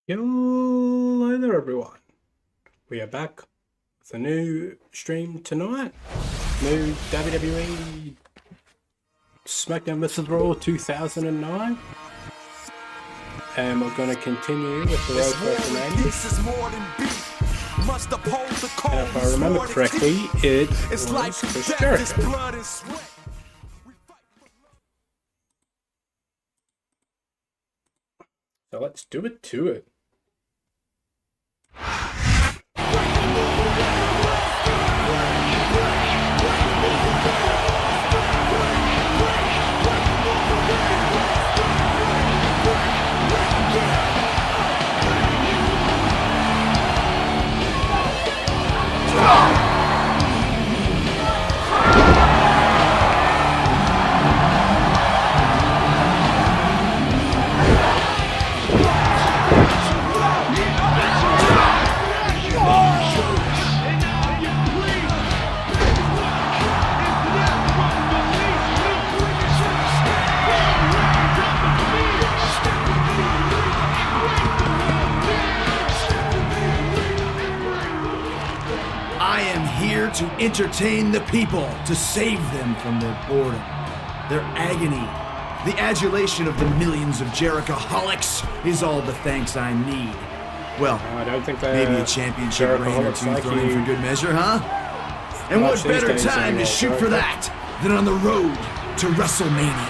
Hello there everyone, we are back with a new stream tonight, new WWE SmackDown vs. Raw 2009, and we're going to continue with the Road to WrestleMania, and if I remember correctly, it was Chris Jericho. So let's do it to it. To entertain the people, to save them from their boredom, their agony. The adulation of the millions of Jerichoholics is all the thanks I need. Well, I don't think maybe a championship reign or two thrown in for good measure, huh? And what better time to shoot for that than on the road to WrestleMania?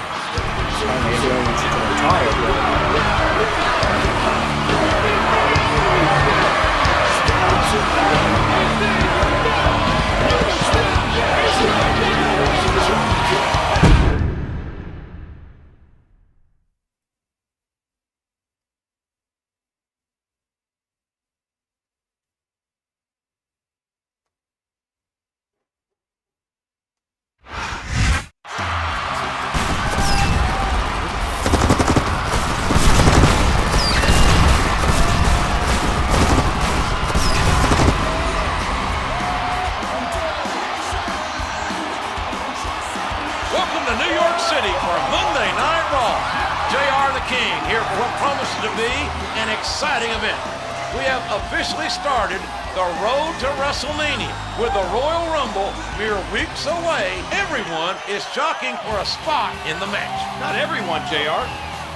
Officially started the road to WrestleMania. With the Royal Rumble mere weeks away, everyone is jockeying for a spot in the match. Not everyone, JR.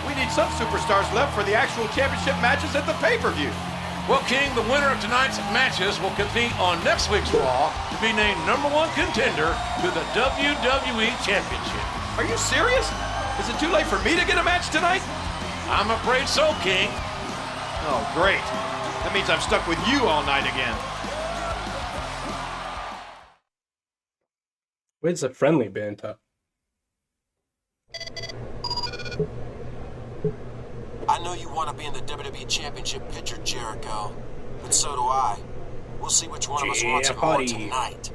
We need some superstars left for the actual championship matches at the pay-per-view. Well, King, the winner of tonight's matches will compete on next week's Raw to be named #1 contender to the WWE Championship. Are you serious? Is it too late for me to get a match tonight? I'm afraid so, King. Oh, great. That means I'm stuck with you all night again. Where's the friendly banter? I know you want to be in the WWE Championship picture, Jericho, but so do I. We'll see which one of us wants it more tonight.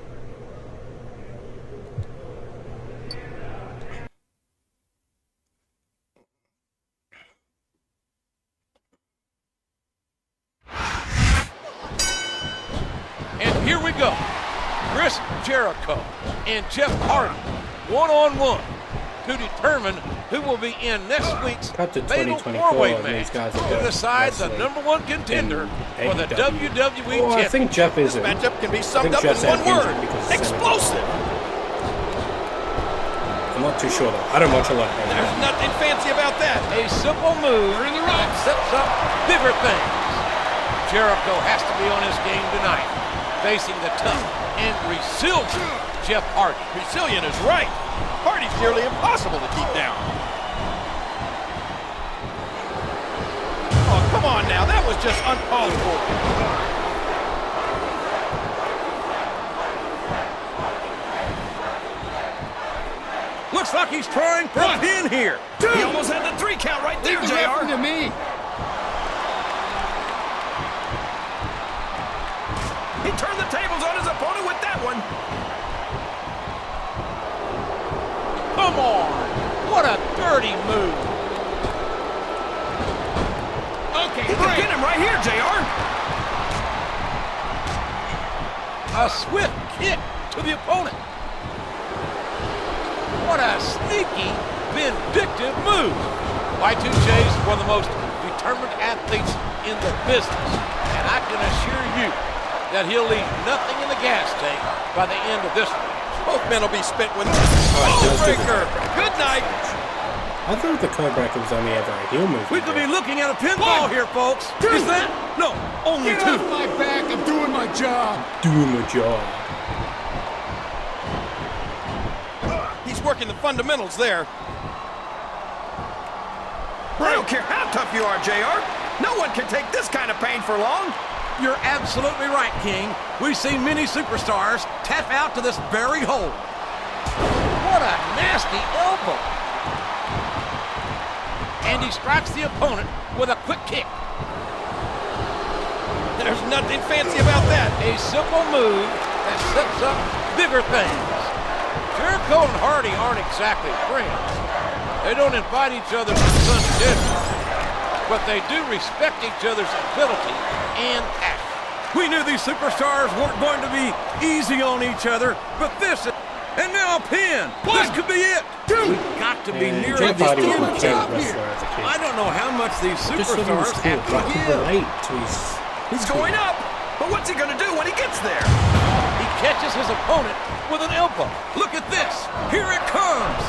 Here we go. Chris Jericho and Jeff Hardy, one-on-one, to determine who will be in next week's fatal four-way match to decide the #1 contender for the WWE Championship. I think Jeff is This matchup can be summed up in one word: explosive. I'm not too sure though. I don't watch a lot. There's nothing fancy about that. A simple move in the ropes sets up bigger things. Jericho has to be on his game tonight, facing the tough and resilient Jeff Hardy. Resilient is right. Hardy's nearly impossible to keep down. Oh, come on now. That was just uncalled for. Looks like he's trying for a pin here. He almost had the 3 count right there, JR. To me. He turned the tables on his opponent with that one. Come on. What a dirty move. Okay, he can pin him right here, JR. A swift kick to the opponent. What a sneaky, vindictive move. Y2J is one of the most determined athletes in the business, and I can assure you that he'll leave nothing in the gas tank by the end of this one. Both men will be spent with Breaker. Good night. I thought the code breaker was only ever a heel move. We could be looking at a pinfall here, folks. Is that? No, only Get two. off my back, I'm doing my job. Doing the job. He's working the fundamentals there. I don't care how tough you are, JR. No one can take this kind of pain for long. You're absolutely right, King. We've seen many superstars tap out to this very hole. What a nasty elbow. And he strikes the opponent with a quick kick. There's nothing fancy about that. A simple move that sets up bigger things. Jericho and Hardy aren't exactly friends. They don't invite each other to Sunday dinner, but they do respect each other's ability and passion. We knew these superstars weren't going to be easy on each other, but this is... And now a pin. This could be it. We've got to be near Jeff the Hardy was my end favorite job here. wrestler as a kid. I don't know how much these Just thought he was superstars cool. have to I could give. relate to his... He's going up. But what's he going to do when he gets there? He catches his opponent with an elbow. Look at this. Here it comes.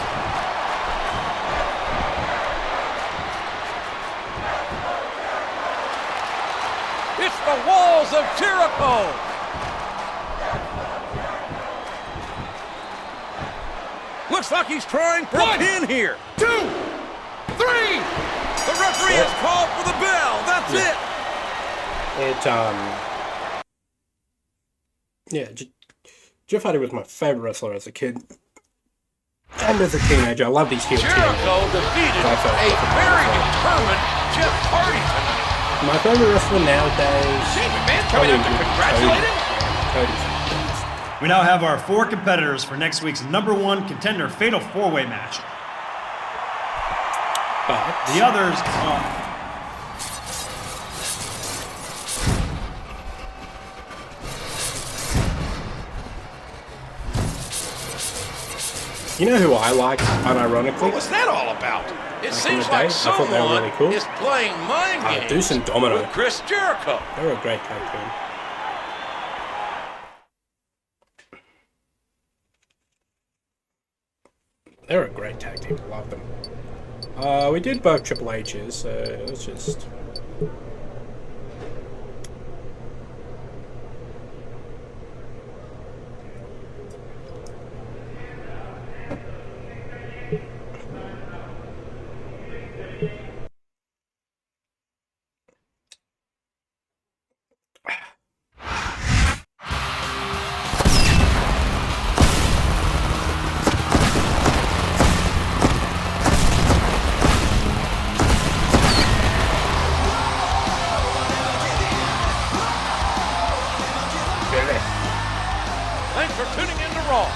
It's the walls of Jericho. Looks like he's trying for a pin here. 2, 3. The referee has called for the bell. That's it. Jeff Hardy was my favorite wrestler as a kid. And as a teenager, I love these heel Jericho defeated a very determined Jeff Hardy tonight. My favorite wrestler nowadays... Shane McMahon coming out to congratulate him? Cody's. We now have our 4 competitors for next week's #1 contender fatal 4-way match. But The others are... you know who I like, unironically? What was that all about? It in seems the day, I like thought they were someone really cool. is playing mind games Deuce and Domino. with Chris Jericho. They were a great tag team. They were a great tag team. I love them. We did both Triple H's, so let's just... Thanks for tuning in to Raw.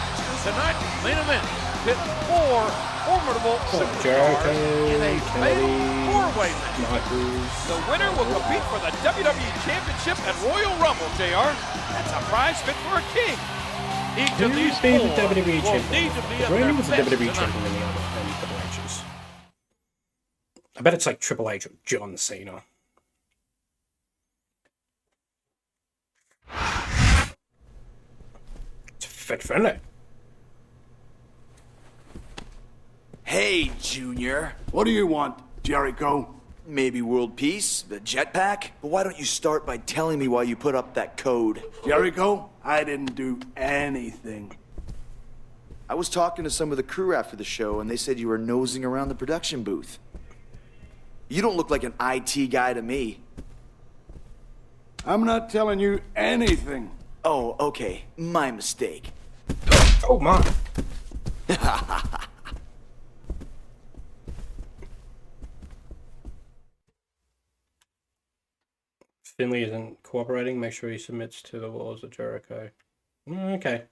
Tonight's main event pits 4 formidable superstars Jericho, in a fatal Kennedy, 4-way match. Michaels... The winner will compete for the WWE Championship at Royal Rumble, JR. That's a prize fit for a king. Each of these Who's been 4 the WWE will champion? need to be at Randy their was the best WWE tonight. champion in the other than Triple H's. I bet it's like Triple H or John Cena. It's fit friendly. Hey, Junior. What do you want, Jericho? Maybe world peace, the jetpack? But why don't you start by telling me why you put up that code? Jericho, I didn't do anything. I was talking to some of the crew after the show, and they said you were nosing around the production booth. You don't look like an IT guy to me. I'm not telling you anything. Oh, okay. My mistake. Oh my. Finley isn't cooperating. Make sure he submits to the laws of Jericho. Okay.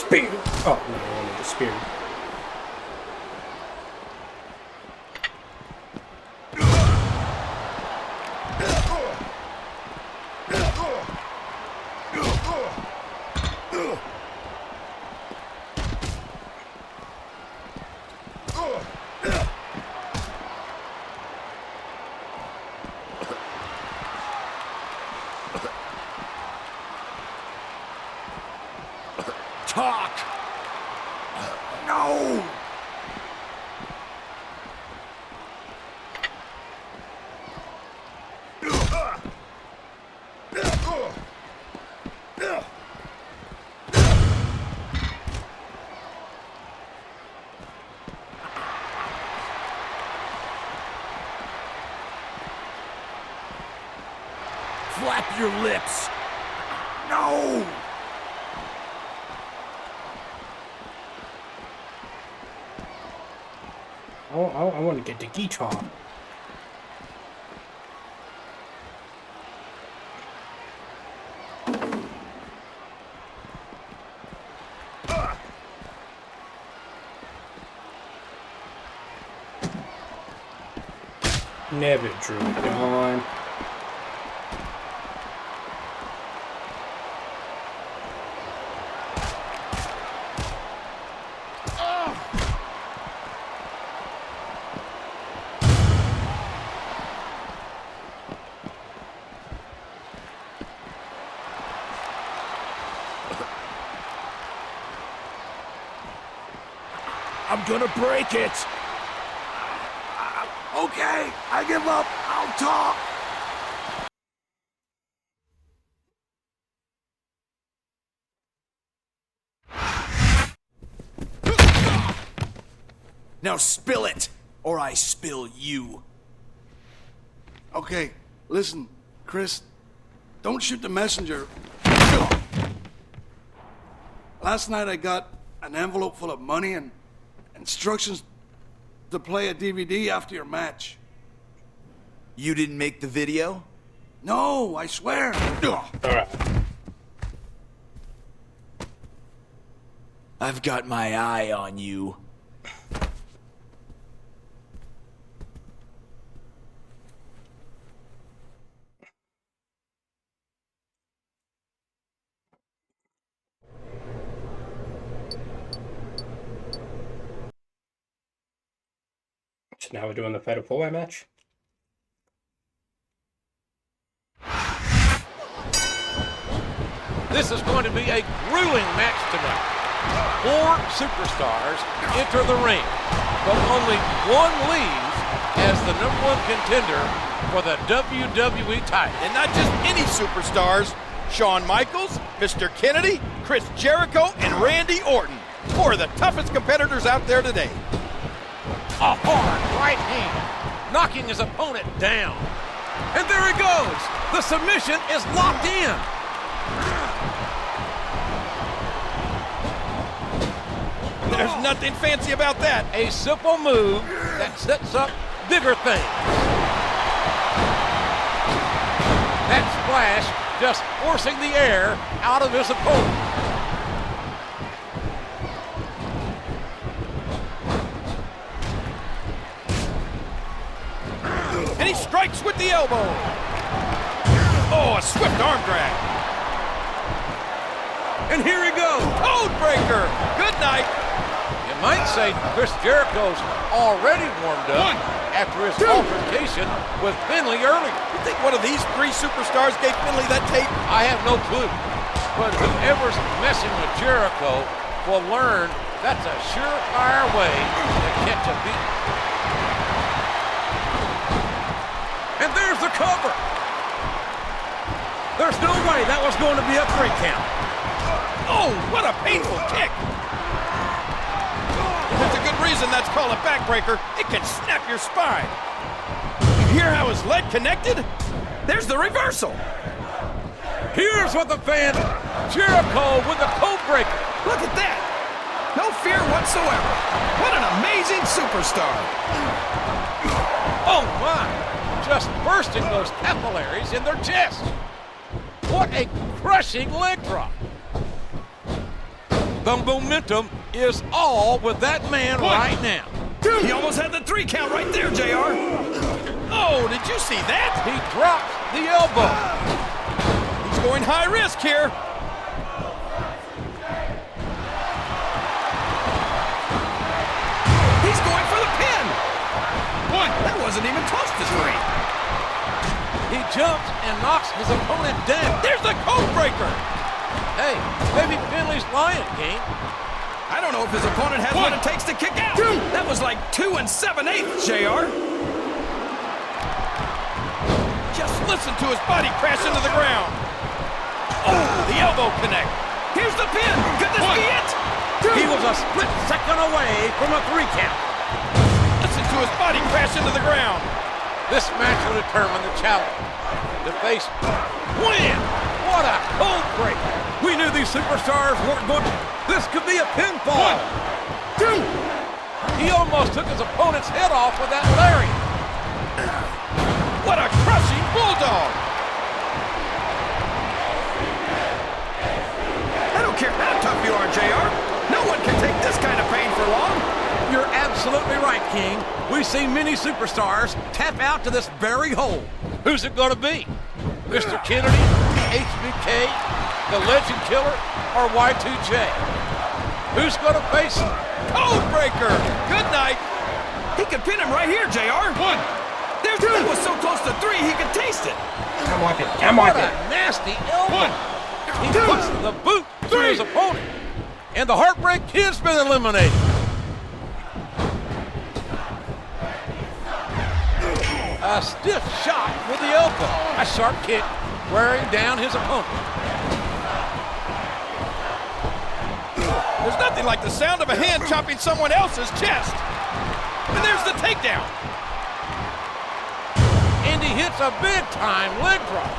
Spear. Oh, no, I wanted the spear. Talk! No! Flap your lips! No! I want to get the guitar. Never drew it on. I'm gonna break it! Okay, I give up. I'll talk. Now spill it, or I spill you. Okay, listen, Chris, don't shoot the messenger. Last night I got an envelope full of money and instructions to play a DVD after your match. You didn't make the video? No, I swear. Alright. I've got my eye on you. So now we're doing the Fatal 4-Way match. This is going to be a grueling match tonight. 4 superstars enter the ring, but only one leaves as the #1 contender for the WWE title. And not just any superstars. Shawn Michaels, Mr. Kennedy, Chris Jericho, and Randy Orton. 4 of the toughest competitors out there today. A hard right hand, knocking his opponent down. And there he goes. The submission is locked in. There's nothing fancy about that. A simple move that sets up bigger things. That splash just forcing the air out of his opponent. And he strikes with the elbow. Oh, a swift arm drag. And here he goes. Code breaker. Good night. You might say Chris Jericho's already warmed up after his altercation with Finley earlier. You think one of these 3 superstars gave Finley that tape? I have no clue. But whoever's messing with Jericho will learn that's a surefire way to catch a beat. And there's the cover. There's no way that was going to be a 3 count. Oh, what a painful kick. There's a good reason that's called a backbreaker. It can snap your spine. You hear how his leg connected? There's the reversal. Here's what the fans... Jericho with the code breaker. Look at that. No fear whatsoever. What an amazing superstar. Oh, my. Just bursting those capillaries in their chest. What a crushing leg drop. The momentum is all with that man right now. He almost had the 3 count right there, JR. Oh, did you see that? He drops the elbow. He's going high risk here. He's going for the pin. 1. That wasn't even close to 3. He jumps and knocks his opponent down. There's the code breaker. Hey, maybe Finley's lying, King. I don't know if his opponent has what it takes to kick out. That was like 2 7/8, JR. Just listen to his body crash into the ground. Oh, the elbow connect. Here's the pin. Could this be it? He was a split second away from a 3 count. Listen to his body crash into the ground. This match will determine the challenge. The face win. What a cold break. We knew these superstars weren't going to... This could be a pinfall. 1, 2. He almost took his opponent's head off with that lariat. What a crushing bulldog. I don't care how tough you are, JR. No one can take this kind of pain for long. You're absolutely right, King. We've seen many superstars tap out to this very hole. Who's it going to be? Mr. Kennedy, HBK, the Legend Killer, or Y2J? Who's going to face him? Code breaker. Good night. He could pin him right here, JR. 1. There's 2. That was so close to 3, he could taste it. Come on, it. Come on, What a it. nasty elbow. 1, He puts the boot through his opponent. And the Heartbreak Kid's been eliminated. A stiff shot with the elbow. A sharp kick wearing down his opponent. There's nothing like the sound of a hand chopping someone else's chest. And there's the takedown. And he hits a big-time leg drop.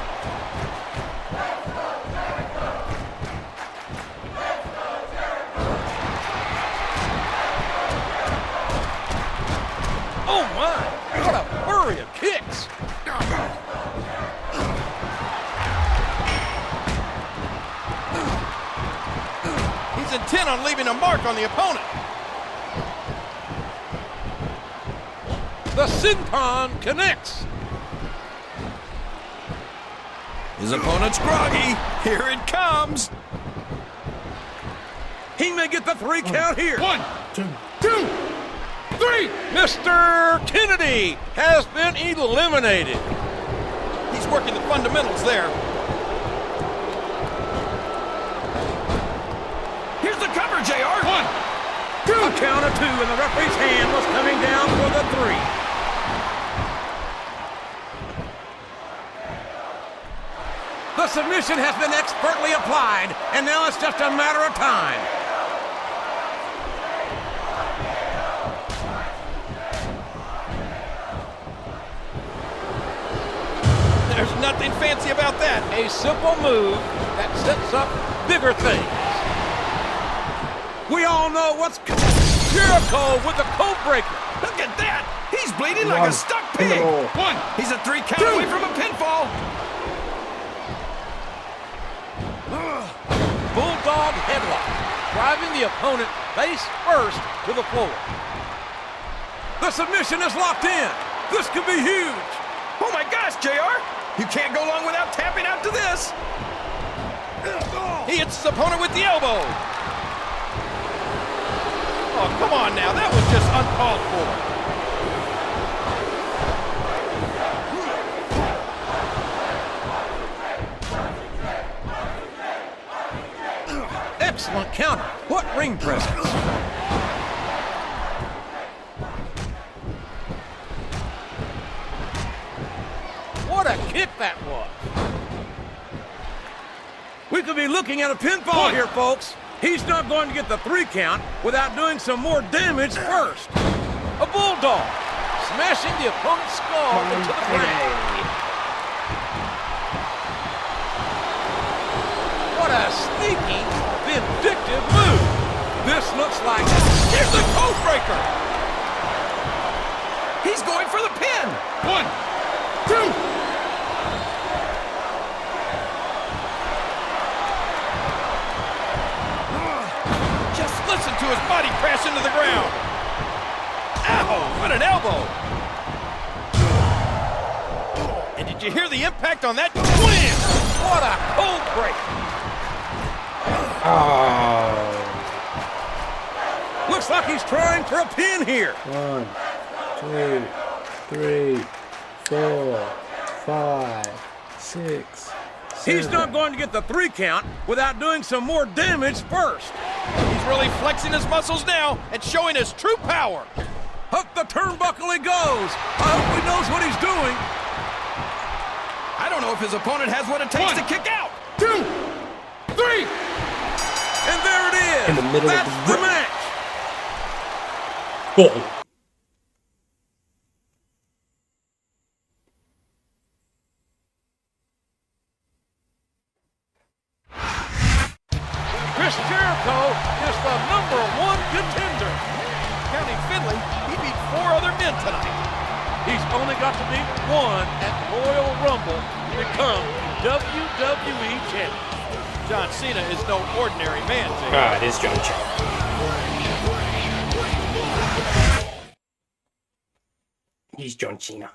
Oh my, what a flurry of kicks. He's intent on leaving a mark on the opponent. The senton connects. His opponent's groggy. Here it comes. He may get the 3 count here. 1, 2, 3. Mr. Kennedy has been eliminated. He's working the fundamentals there. Here's the cover, JR. 1, 2. A count of 2, and the referee's hand was coming down for the 3. The submission has been expertly applied, and now it's just a matter of time. There's nothing fancy about that. A simple move that sets up bigger things. We all know what's... Jericho with the code breaker. Look at that. He's bleeding like a stuck pig. 1. He's a 3 count away from a pinfall. Bulldog headlock, driving the opponent face first to the floor. The submission is locked in. This could be huge. Oh my gosh, JR. You can't go long without tapping out to this. He hits his opponent with the elbow. Oh, come on now. That was just uncalled for. Excellent counter. What ring presence. What a kick that was. We could be looking at a pinfall here, folks. He's not going to get the 3 count without doing some more damage first. A bulldog smashing the opponent's skull into the ground. What a sneaky, vindictive move. This looks like... Here's the code breaker. He's going for the pin. 1, 2. Did you hear the impact on that twin? What a cold break. Oh. Looks like he's trying for a pin here. 1, 2, 3, 4, 5, 6, 7. He's not going to get the 3 count without doing some more damage first. He's really flexing his muscles now and showing his true power. Up the turnbuckle he goes. I hope he knows what he's doing. I don't know if his opponent has what it takes to kick out. 2, 3. And there it is. In the middle That's of the the match. Oh. Chris Jericho is the #1 contender. Counting Finley, he beat 4 other men tonight. He's only got to beat 1 at Royal Rumble to become WWE champion. John Cena is no ordinary man, Jay. Ah, it is John Cena. He's John Cena.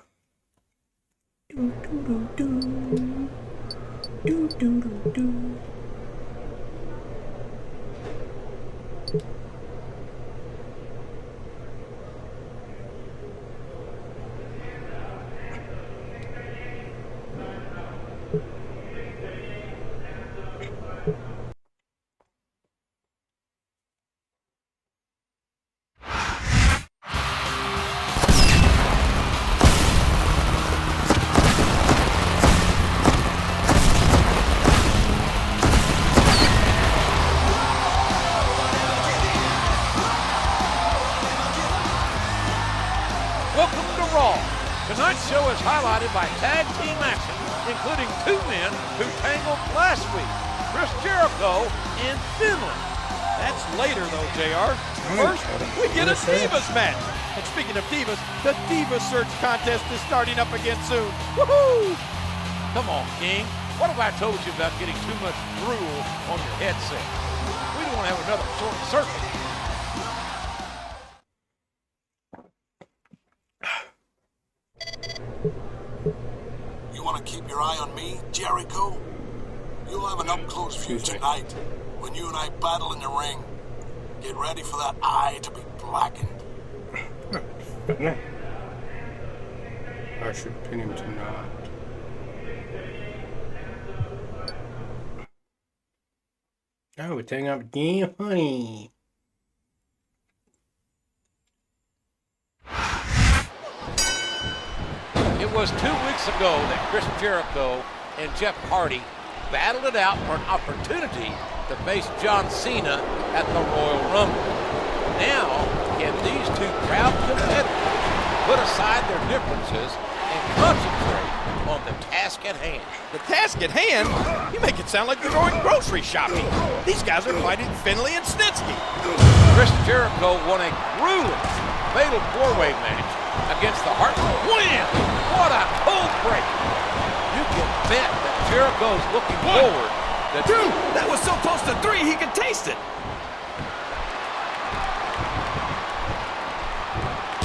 Welcome to Raw. Tonight's show is highlighted by tag team action, including 2 men who tangled last week, Chris Jericho and Finley. That's later, though, JR. First, we get a Divas match. And speaking of Divas, the Diva Search contest is starting up again soon. Woohoo! Come on, King. What have I told you about getting too much drool on your headset? We don't want to have another short circuit. You want to keep your eye on me, Jericho? You'll have an up-close view tonight when you and I battle in the ring. Get ready for that eye to be blackened. I should pin him tonight. Oh, we're taking up again, honey. It was 2 weeks ago that Chris Jericho and Jeff Hardy battled it out for an opportunity to face John Cena at the Royal Rumble. Now, can these 2 proud competitors put aside their differences and concentrate on the task at hand? The task at hand? You make it sound like you're going grocery shopping. These guys are fighting Finley and Snitsky. Chris Jericho won a grueling fatal 4-way match against the Heart. Wham! What a cold break! You can bet that Jericho's looking forward to 2. That was so close to 3 he could taste it.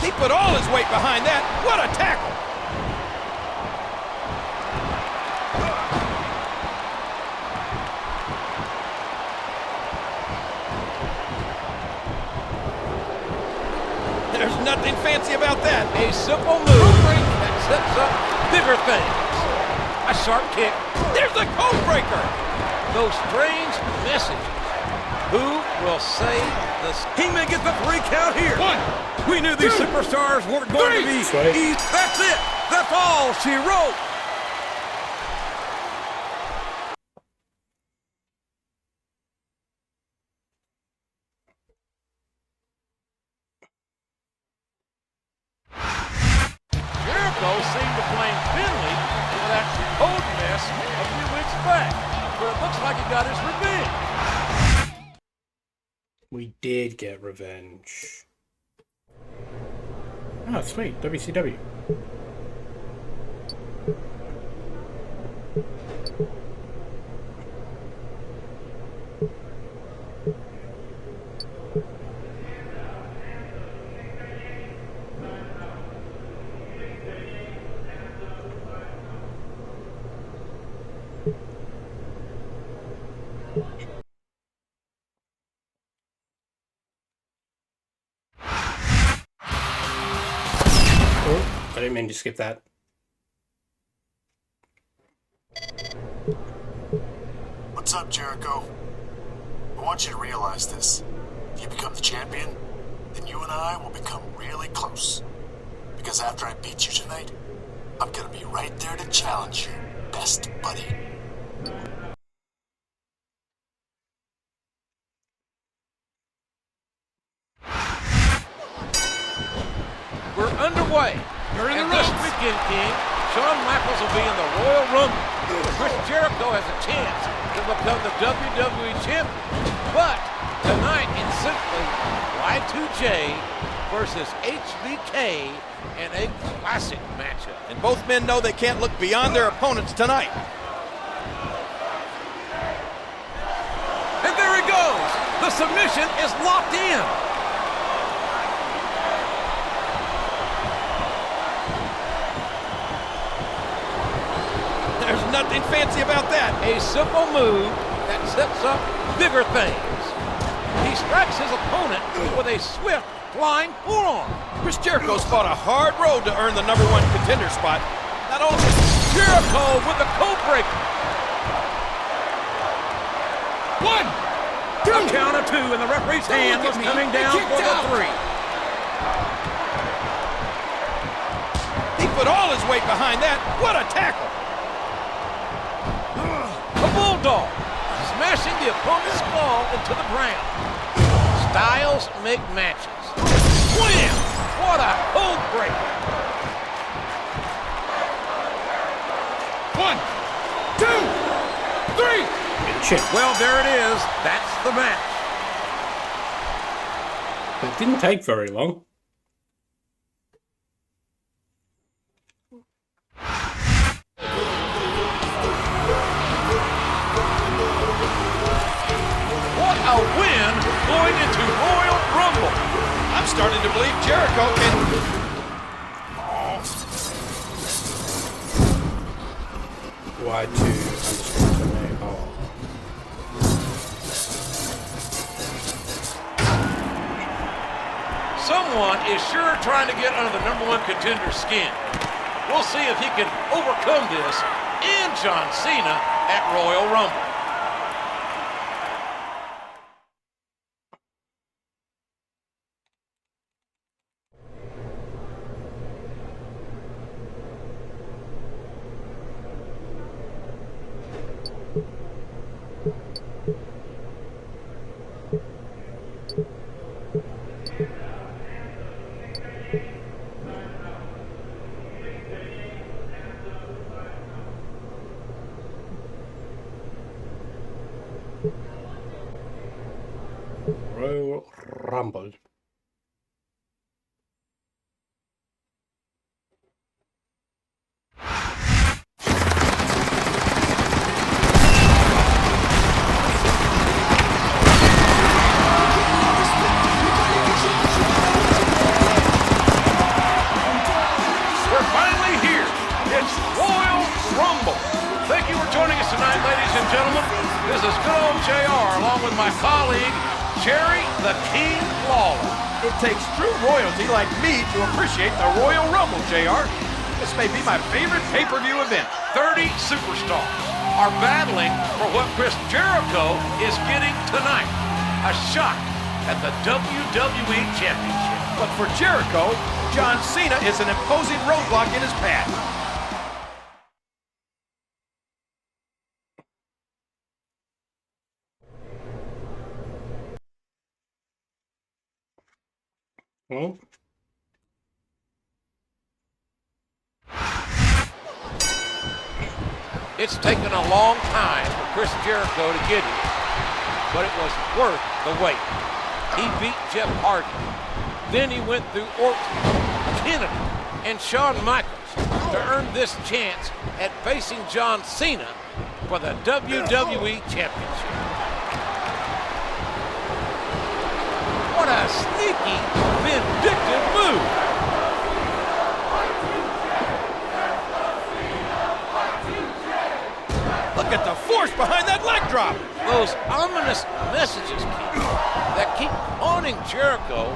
He put all his weight behind that. What a tackle! There's nothing fancy about that. a simple move that sets up bigger things. A sharp kick. There's the code breaker. Those strange messages. Who will save this? He may get the 3 count here. 1. We knew these superstars weren't going to be easy. That's it. That's all she wrote. Jericho seemed to blame Finley for that code mess a few weeks back, but it looks like he got his revenge. We did get revenge. Oh, sweet. WCW. didn't mean to skip that. What's up, Jericho? I want you to realize this. If you become the champion, then you and I will become really close. Because after I beat you tonight, I'm gonna be right there to challenge you, best buddy. We're underway. And this weekend, King, Shawn Michaels will be in the Royal Rumble. Chris Jericho has a chance to become the WWE champion. But tonight it's simply Y2J versus HBK in a classic matchup. And both men know they can't look beyond their opponents tonight. And there he goes. The submission is locked in. There's nothing fancy about that. A simple move that sets up bigger things. He strikes his opponent with a swift flying forearm. Chris Jericho's fought a hard road to earn the #1 contender spot. Not only Jericho with the code breaker. 1, 2. A count of 2, and the referee's hand was coming down for the 3. He put all his weight behind that. What a tackle. A bulldog, smashing the opponent's skull into the ground. Styles make matches. Wham! What a code breaker. 1, 2, 3. Well, there it is. That's the match. It didn't take very long. What a win going into Royal Rumble. I'm starting to believe Jericho can... Y2_MA. Oh. Someone is sure trying to get under the #1 contender's skin. We'll see if he can overcome this and John Cena at Royal Rumble. Royal Rumble. We're finally here. It's Royal Rumble. Thank you for joining us tonight, ladies and gentlemen. This is good old JR along with my colleague, Jerry the King Lawler. It takes true royalty like me to appreciate the Royal Rumble, JR. This may be my favorite pay-per-view event. 30 superstars are battling for what Chris Jericho is getting tonight. A shot at the WWE Championship. But for Jericho, John Cena is an imposing roadblock in his path. Well, It's taken a long time for Chris Jericho to get here, but it was worth the wait. He beat Jeff Hardy. Then he went through Orton, Kennedy, and Shawn Michaels to earn this chance at facing John Cena for the WWE Championship. What a sneaky, vindictive move. Look at the force behind that leg drop. Those ominous messages that keep haunting Jericho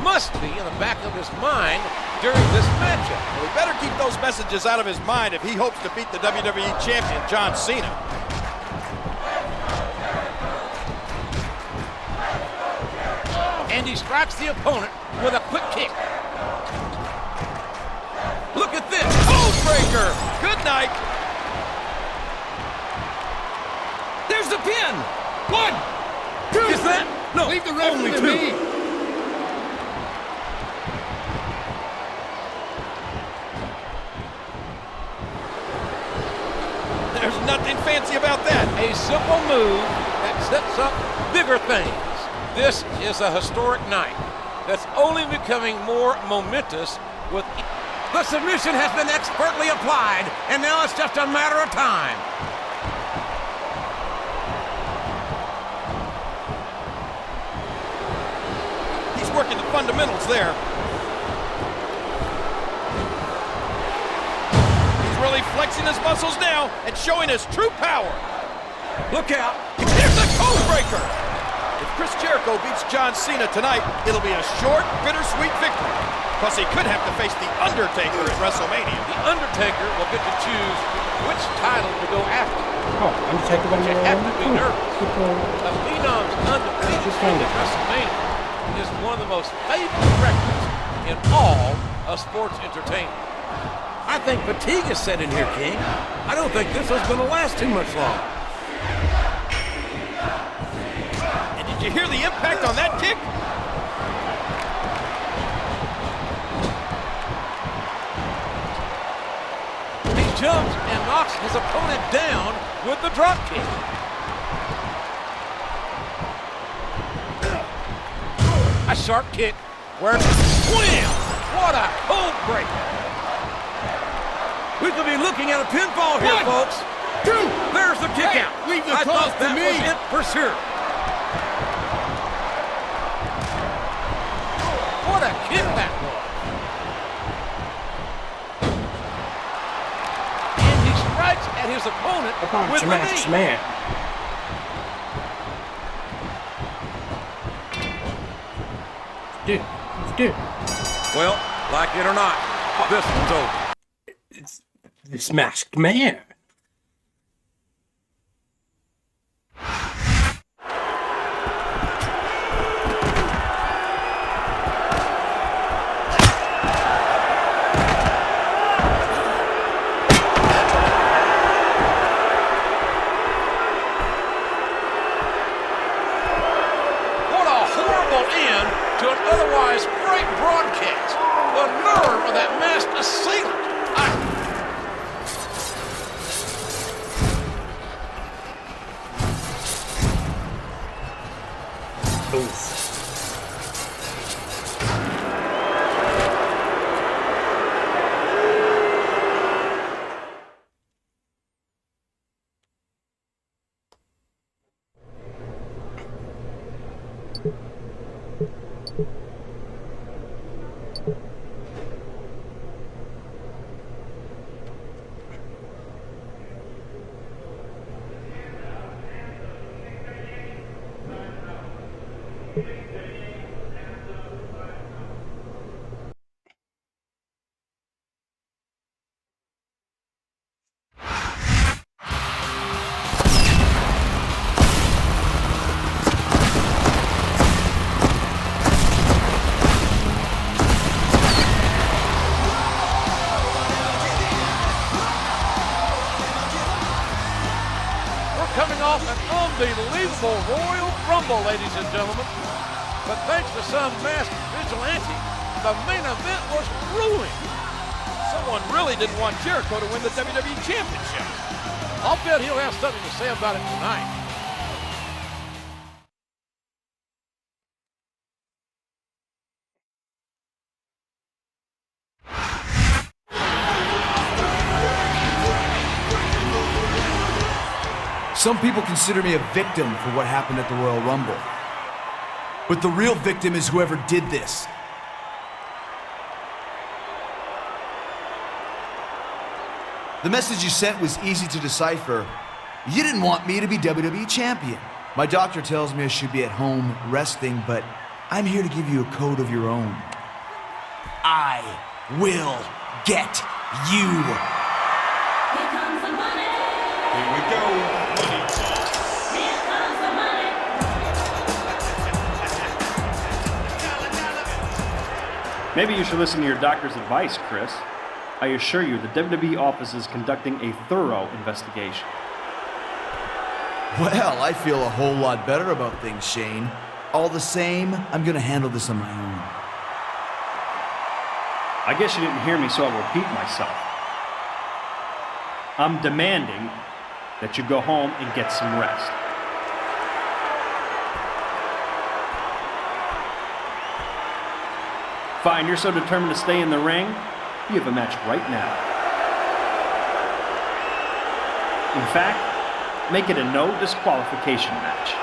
must be in the back of his mind during this matchup. Well, he better keep those messages out of his mind if he hopes to beat the WWE Champion, John Cena. And he strikes the opponent with a quick kick. Look at this. Codebreaker. Good night. There's the pin. 1, 2. Is that? No, leave the only 2. Me. There's nothing fancy about that. A simple move that sets up bigger things. This is a historic night that's only becoming more momentous with... The submission has been expertly applied, and now it's just a matter of time. He's working the fundamentals there. He's really flexing his muscles now and showing his true power. Look out. Here's the codebreaker. If Chris Jericho beats John Cena tonight, it'll be a short, bittersweet victory. Plus, he could have to face The Undertaker at Wrestlemania. The Undertaker will get to choose which title to go after. Oh, Undertaker when You have to be nervous. A Phenom's undefeated at WrestleMania is one of the most favorite records in all of sports entertainment. I think fatigue is set in here, King. I don't think this is going to last too much longer. And did you hear the impact on that kick? Jumps and knocks his opponent down with the drop kick. A sharp kick where wham! What a cold break. We could be looking at a pinfall here, 1, folks. 2. There's the kick Hey, out. leave the I cause thought to that me. was it for sure. What a kick that was. At his opponent with the knee. Man. Dude. Well, like it or not, this one's over. It's this masked man. Otherwise great broadcast. The nerve of that masked assailant. Coming off an unbelievable Royal Rumble, ladies and gentlemen. But thanks to some masked vigilante, the main event was ruined. Someone really didn't want Jericho to win the WWE Championship. I'll bet he'll have something to say about it tonight. Some people consider me a victim for what happened at the Royal Rumble. But the real victim is whoever did this. The message you sent was easy to decipher. You didn't want me to be WWE Champion. My doctor tells me I should be at home resting, but I'm here to give you a code of your own. I will get you. Here comes the money. Here we go, money talk. Here comes the money. Maybe you should listen to your doctor's advice, Chris. I assure you, the WWE office is conducting a thorough investigation. Well, I feel a whole lot better about things, Shane. All the same, I'm gonna handle this on my own. I guess you didn't hear me, so I'll repeat myself. I'm demanding that you go home and get some rest. Fine, you're so determined to stay in the ring, you have a match right now. In fact, make it a no disqualification match.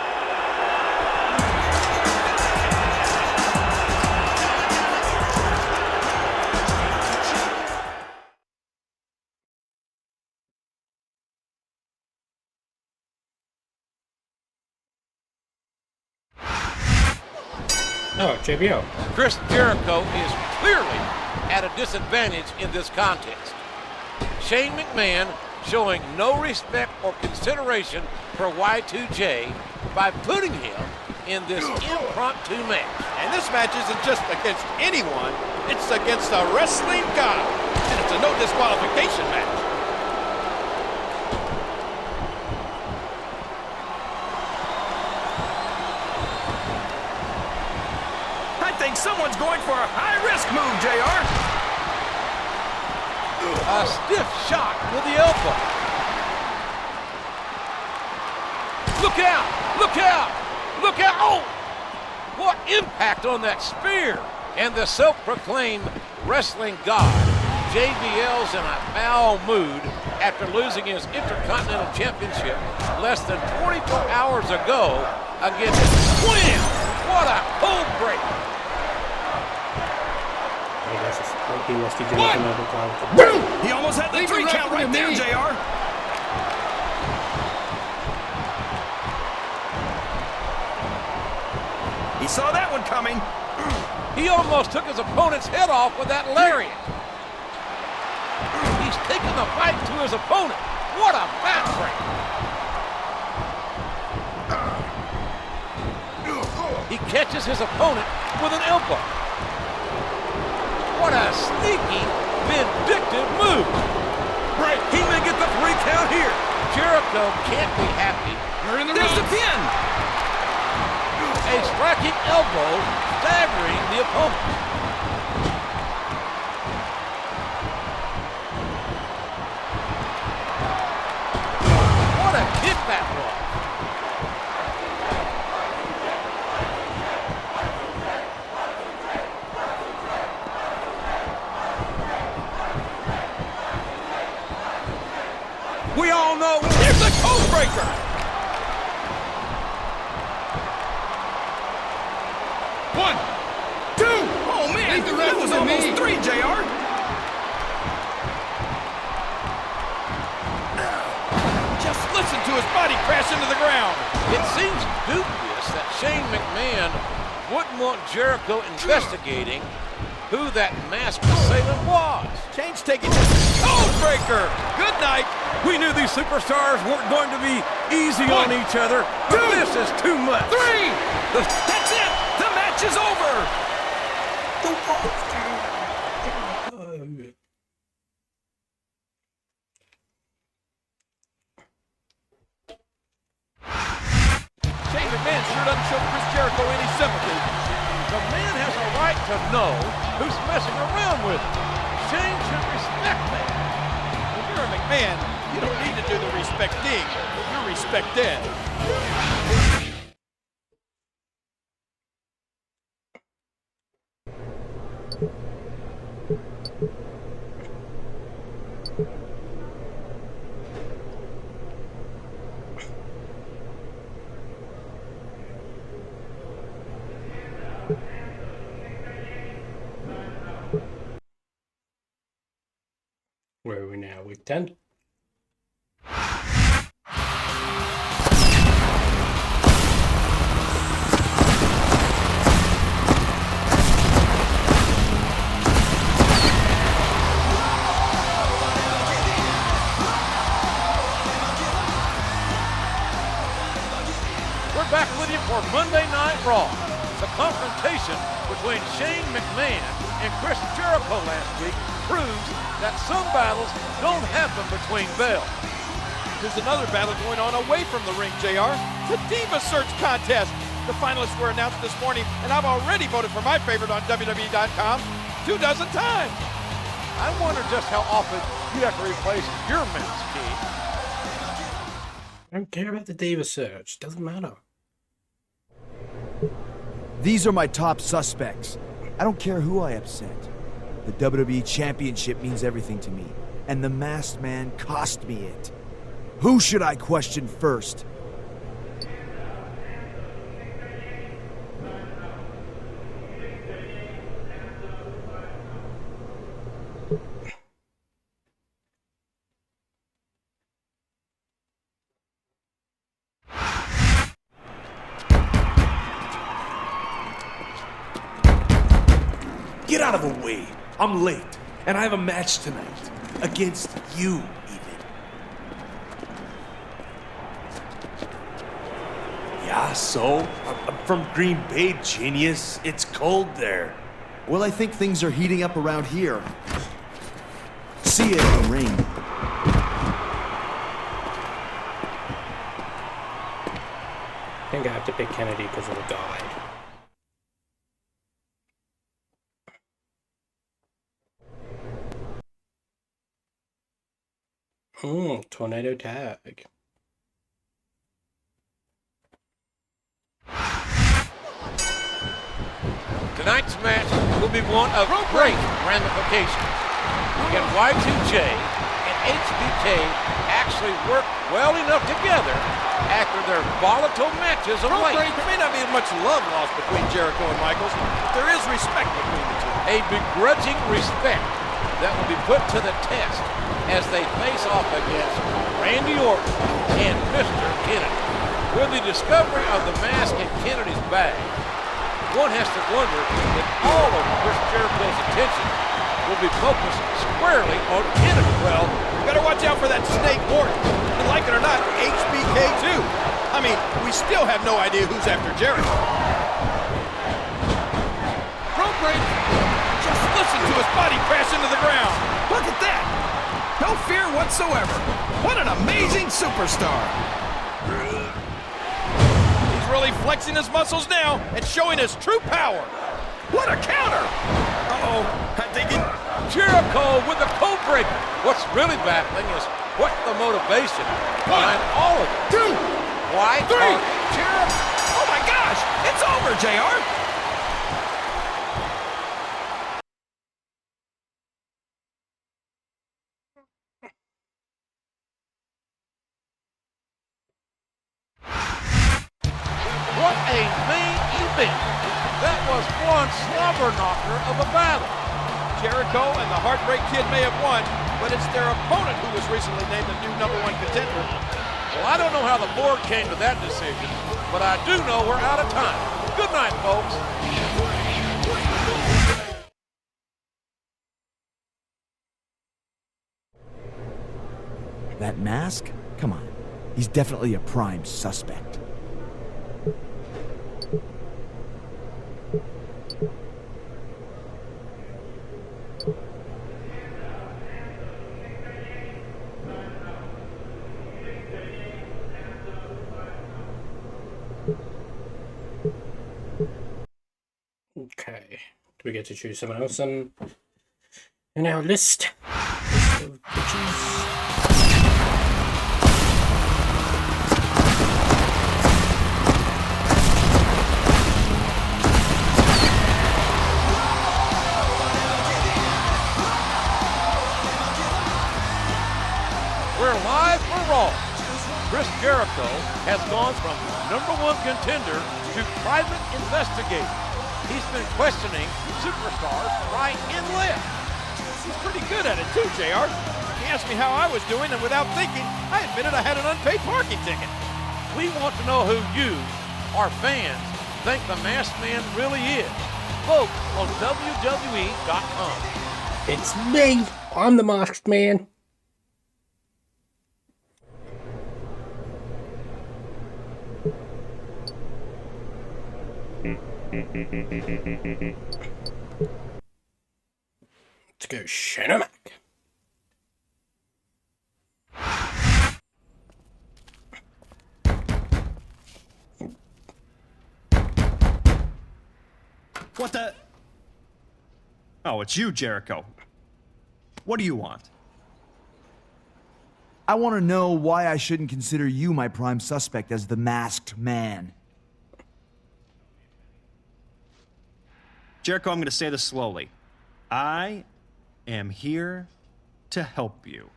Oh, JBL. Chris Jericho is clearly at a disadvantage in this contest. Shane McMahon showing no respect or consideration for Y2J by putting him in this impromptu match. And this match isn't just against anyone, it's against a wrestling god. And it's a no disqualification match. I think someone's going for a high-risk move, JR. A stiff shot with the elbow. Look out! Look out! Look out! Oh! What impact on that spear! And the self-proclaimed wrestling god, JBL's in a foul mood after losing his Intercontinental Championship less than 24 hours ago against Wham! What a cold break! He lost his Intercontinental title. He almost had the 3 count right there, JR. He saw that one coming. He almost took his opponent's head off with that lariat. He's taking the fight to his opponent. What a back break. He catches his opponent with an elbow. What a sneaky, vindictive move. Right, he may get the 3 count here. Jericho can't be happy. There's the pin. A striking elbow staggering the opponent. What a kick that was. We all know there's the code breaker. One, two. Oh man, that was almost 3, JR. Just listen to his body crash into the ground. It seems dubious that Shane McMahon wouldn't want Jericho investigating who that masked assailant was. Shane's taking code breaker. Good night. We knew these superstars weren't going to be easy on each other, but this is too much. 3. That's it. The match is over. Shane McMahon sure doesn't show Chris Jericho any sympathy. The man has a right to know who's messing around with him. Shane should respect that. When you're a McMahon, you don't need to do the respecting. You're respected. Where are we now? Week 10? we're back with you for Monday Night Raw. The confrontation between Shane McMahon and Chris Jericho last week proves that some battles don't happen between bells. There's another battle going on away from the ring, JR. The Diva Search Contest. The finalists were announced this morning, and I've already voted for my favorite on WWE.com 24 times. I wonder just how often you have to replace your mouse key. I don't care about the Diva Search. Doesn't matter. These are my top suspects. I don't care who I upset. The WWE Championship means everything to me, and the Masked Man cost me it. Who should I question first? Get out of the way. I'm late, and I have a match tonight. Against you, even. Yeah, so? I'm from Green Bay, genius. It's cold there. Well, I think things are heating up around here. See you in the ring. I think I have to pick Kennedy because of the guide. Tornado tag. Tonight's match will be one of great ramifications. Can Y2J and HBK actually work well enough together after their volatile matches of late? There may not be much love lost between Jericho and Michaels, but there is respect between the two. A begrudging respect that will be put to the test as they face off against Randy Orton and Mr. Kennedy. With the discovery of the mask in Kennedy's bag, one has to wonder if all of Chris Jericho's attention will be focused squarely on Kennedy. Well, you better watch out for that Snake Orton. And like it or not, HBK too. I mean, we still have no idea who's after Jericho. Rope break. Just listen to his body crash into the ground. Look at that. No fear whatsoever. What an amazing superstar. He's really flexing his muscles now and showing his true power. What a counter. Uh-oh, I think it... Jericho with the code breaker. What's really baffling is what's the motivation behind all of it. 2, Why 3. Jericho? Oh my gosh, it's over, JR. What a main event. That was one slobber knocker of a battle. Jericho and the Heartbreak Kid may have won, but it's their opponent who was recently named the new #1 contender. Well, I don't know how the board came to that decision, but I do know we're out of time. Good night, folks. That mask? Come on. He's definitely a prime suspect. Okay. Do we get to choose someone else in our list? Of bitches? We're live for Raw. Chris Jericho has gone from #1 contender to private investigator. He's been questioning superstars right and left. He's pretty good at it too, JR. He asked me how I was doing, and without thinking, I admitted I had an unpaid parking ticket. We want to know who you, our fans, think the Masked Man really is. Vote on WWE.com. It's me. I'm the Masked Man. Let's go Shane O'Mac. What the? Oh, it's you, Jericho. What do you want? I want to know why I shouldn't consider you my prime suspect as the masked man. Jericho, I'm going to say this slowly. I am here to help you.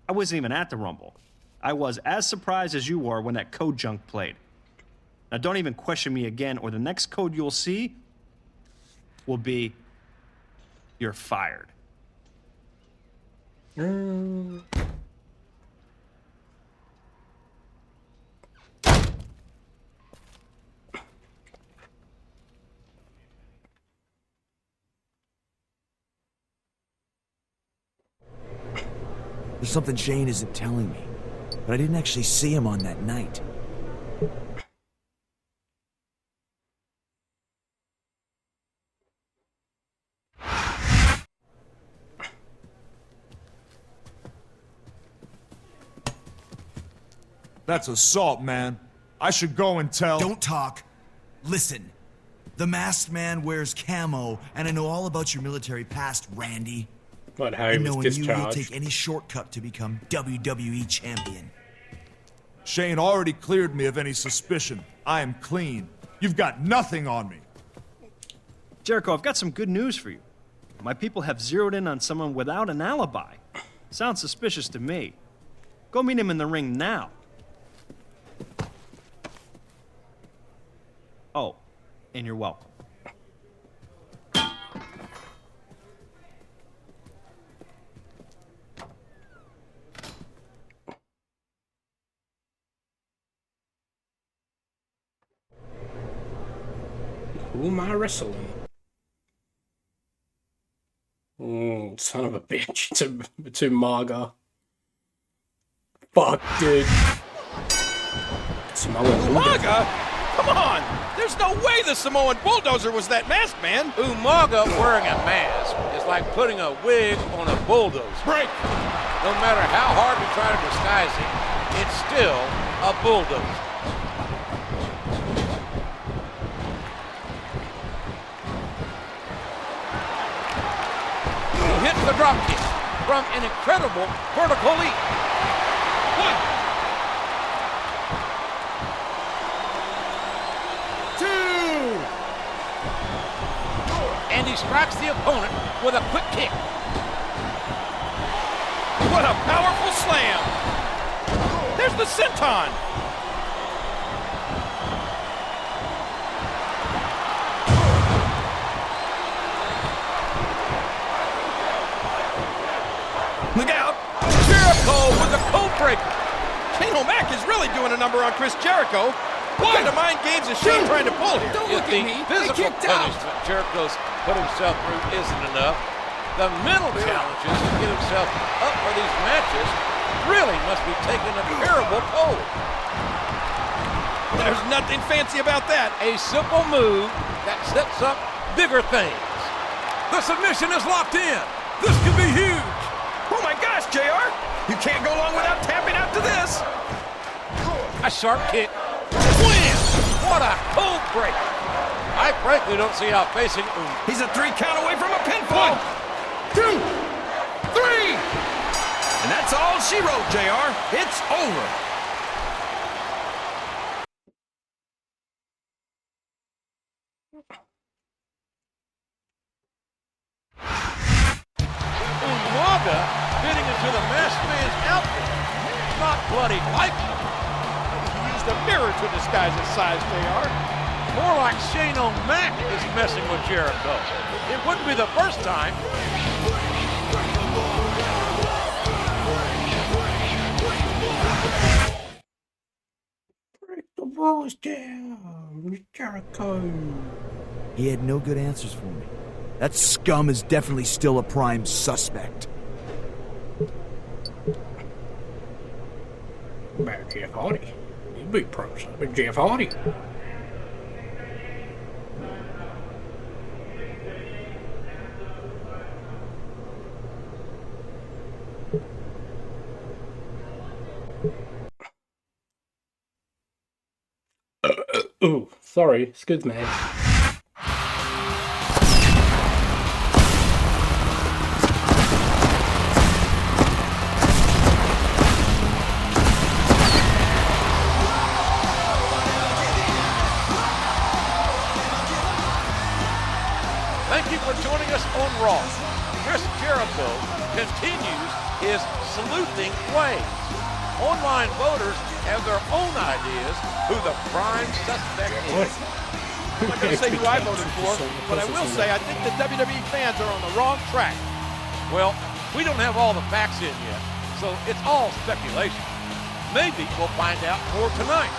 I wasn't even at the Rumble. I was as surprised as you were when that code junk played. Now, don't even question me again, or the next code you'll see will be, you're fired. There's something Shane isn't telling me, but I didn't actually see him on that night. That's assault, man. I should go and tell... Don't talk. Listen. The masked man wears camo, and I know all about your military past, Randy. But how he was knowing discharged. you'll take any shortcut to become WWE champion. Shane already cleared me of any suspicion. I am clean. You've got nothing on me. Jericho, I've got some good news for you. My people have zeroed in on someone without an alibi. Sounds suspicious to me. Go meet him in the ring now. Oh, and you're welcome. Who am I wrestling? Son of a bitch. It's Umaga. Fuck, dude. Umaga? Come on! There's no way the Samoan bulldozer was that masked man! Umaga wearing a mask is like putting a wig on a bulldozer. Break! No matter how hard we try to disguise it, it's still a bulldozer. He hits the drop kick from an incredible vertical leap. And he strikes the opponent with a quick kick. What a powerful slam! There's the senton! Look out! Jericho with the code breaker. Shane O'Mac is really doing a number on Chris Jericho. What kind of mind games is Shane trying to pull here? If the physical punishment Jericho's put himself through isn't enough, the mental challenges to get himself up for these matches really must be taking a terrible toll. There's nothing fancy about that. A simple move that sets up bigger things. The submission is locked in. This could be huge. Oh my gosh, JR! You can't go long without tapping out to this. A sharp kick. Wham! What a code breaker. I frankly don't see how facing He's a 3 count away from a pinfall. 1, 2, 3! And that's all she wrote, JR. It's over. Umaga fitting into the masked man's outfit. Not bloody like He used a mirror to disguise his size, JR. More like Shane O'Mac is messing with Jericho. It wouldn't be the first time. Break the walls down, Jericho. He had no good answers for me. That scum is definitely still a prime suspect. About Jeff Hardy. He'd be pro, but Jeff Hardy. Ooh, sorry, excuse me. Thank you for joining us on Raw. Chris Jericho continues his sleuthing ways. Online voters have their own ideas who the prime suspect is. I'm not going to say who I voted for, but I will say I think the WWE fans are on the wrong track. Well, we don't have all the facts in yet, so it's all speculation. Maybe we'll find out more tonight.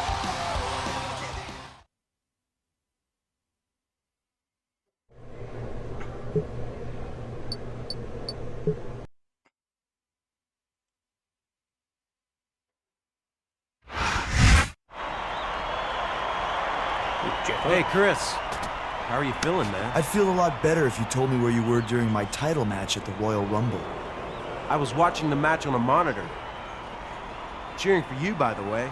Hey, Chris. How are you feeling, man? I'd feel a lot better if you told me where you were during my title match at the Royal Rumble. I was watching the match on a monitor. Cheering for you, by the way.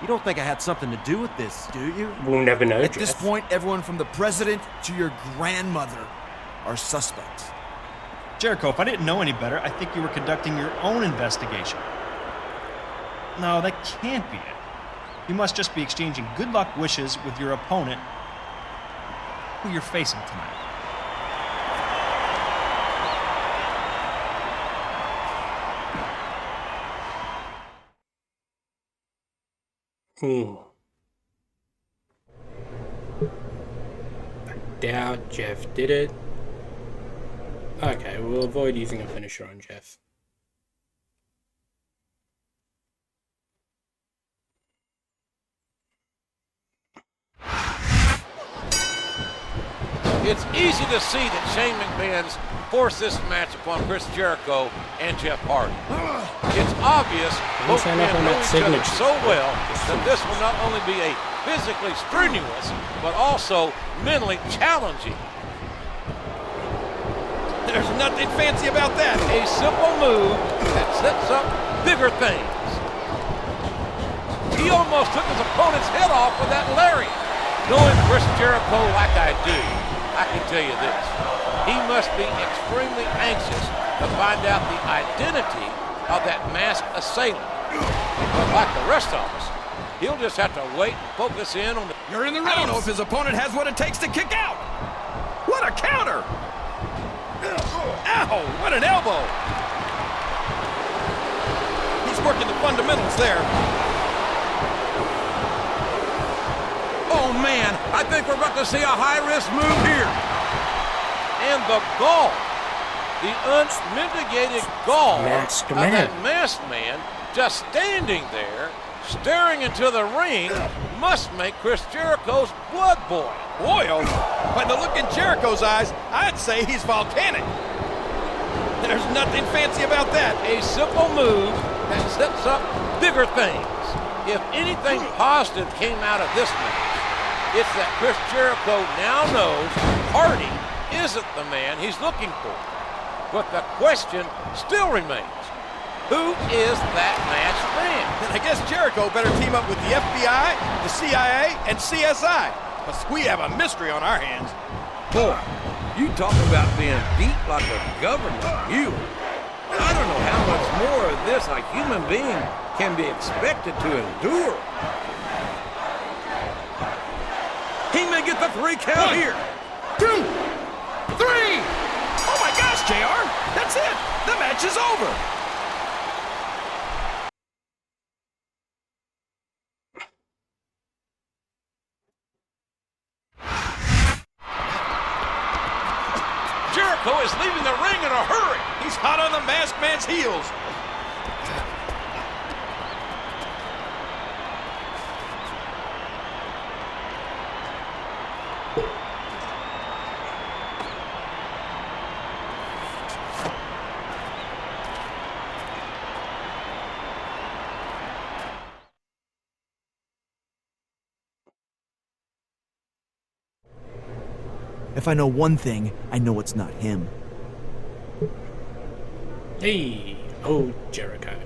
You don't think I had something to do with this, do you? We'll never know, At this Jeff. point, everyone from the president to your grandmother are suspects. Jericho, if I didn't know any better, I think you were conducting your own investigation. No, that can't be it. You must just be exchanging good luck wishes with your opponent who you're facing tonight. I doubt Jeff did it. Okay, we'll avoid using a finisher on Jeff. It's easy to see that Shane McMahon's forced this match upon Chris Jericho and Jeff Hardy. It's obvious both men know each other so well that this will not only be a physically strenuous, but also mentally challenging. There's nothing fancy about that. A simple move that sets up bigger things. He almost took his opponent's head off with that lariat. Knowing Chris Jericho like I do, I can tell you this. He must be extremely anxious to find out the identity of that masked assailant. But like the rest of us, he'll just have to wait and focus in on the... You're in the ring. I don't know if his opponent has what it takes to kick out. What a counter! Ow, what an elbow! He's working the fundamentals there. Oh man, I think we're about to see a high-risk move here. And the gall, the unmitigated gall Masked of man. that masked man just standing there, staring into the ring, must make Chris Jericho's blood boil. Boil? By the look in Jericho's eyes, I'd say he's volcanic. There's nothing fancy about that. A simple move that sets up bigger things. If anything positive came out of this match, it's that Chris Jericho now knows Hardy isn't the man he's looking for. But the question still remains, who is that masked man? Then I guess Jericho better team up with the FBI, the CIA, and CSI. Because we have a mystery on our hands. Boy, you talk about being beat like a government mule. I don't know how much more of this a human being can be expected to endure. He may get the 3 count here. 2, 3! Oh my gosh, JR! That's it! The match is over! Jericho is leaving the ring in a hurry. He's hot on the masked man's heels. If I know one thing, I know it's not him. Hey, oh Jericho.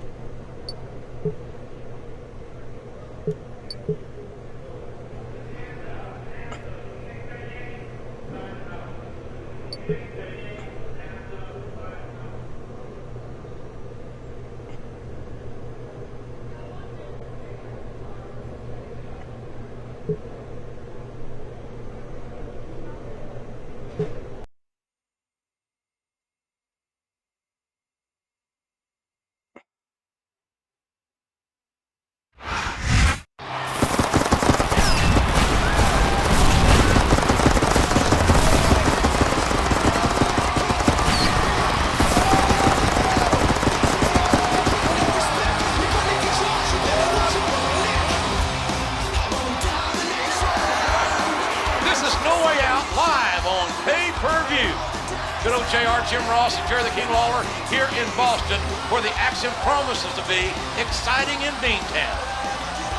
JR, Jim Ross, and Jerry the King Lawler here in Boston, where the action promises to be exciting in Beantown.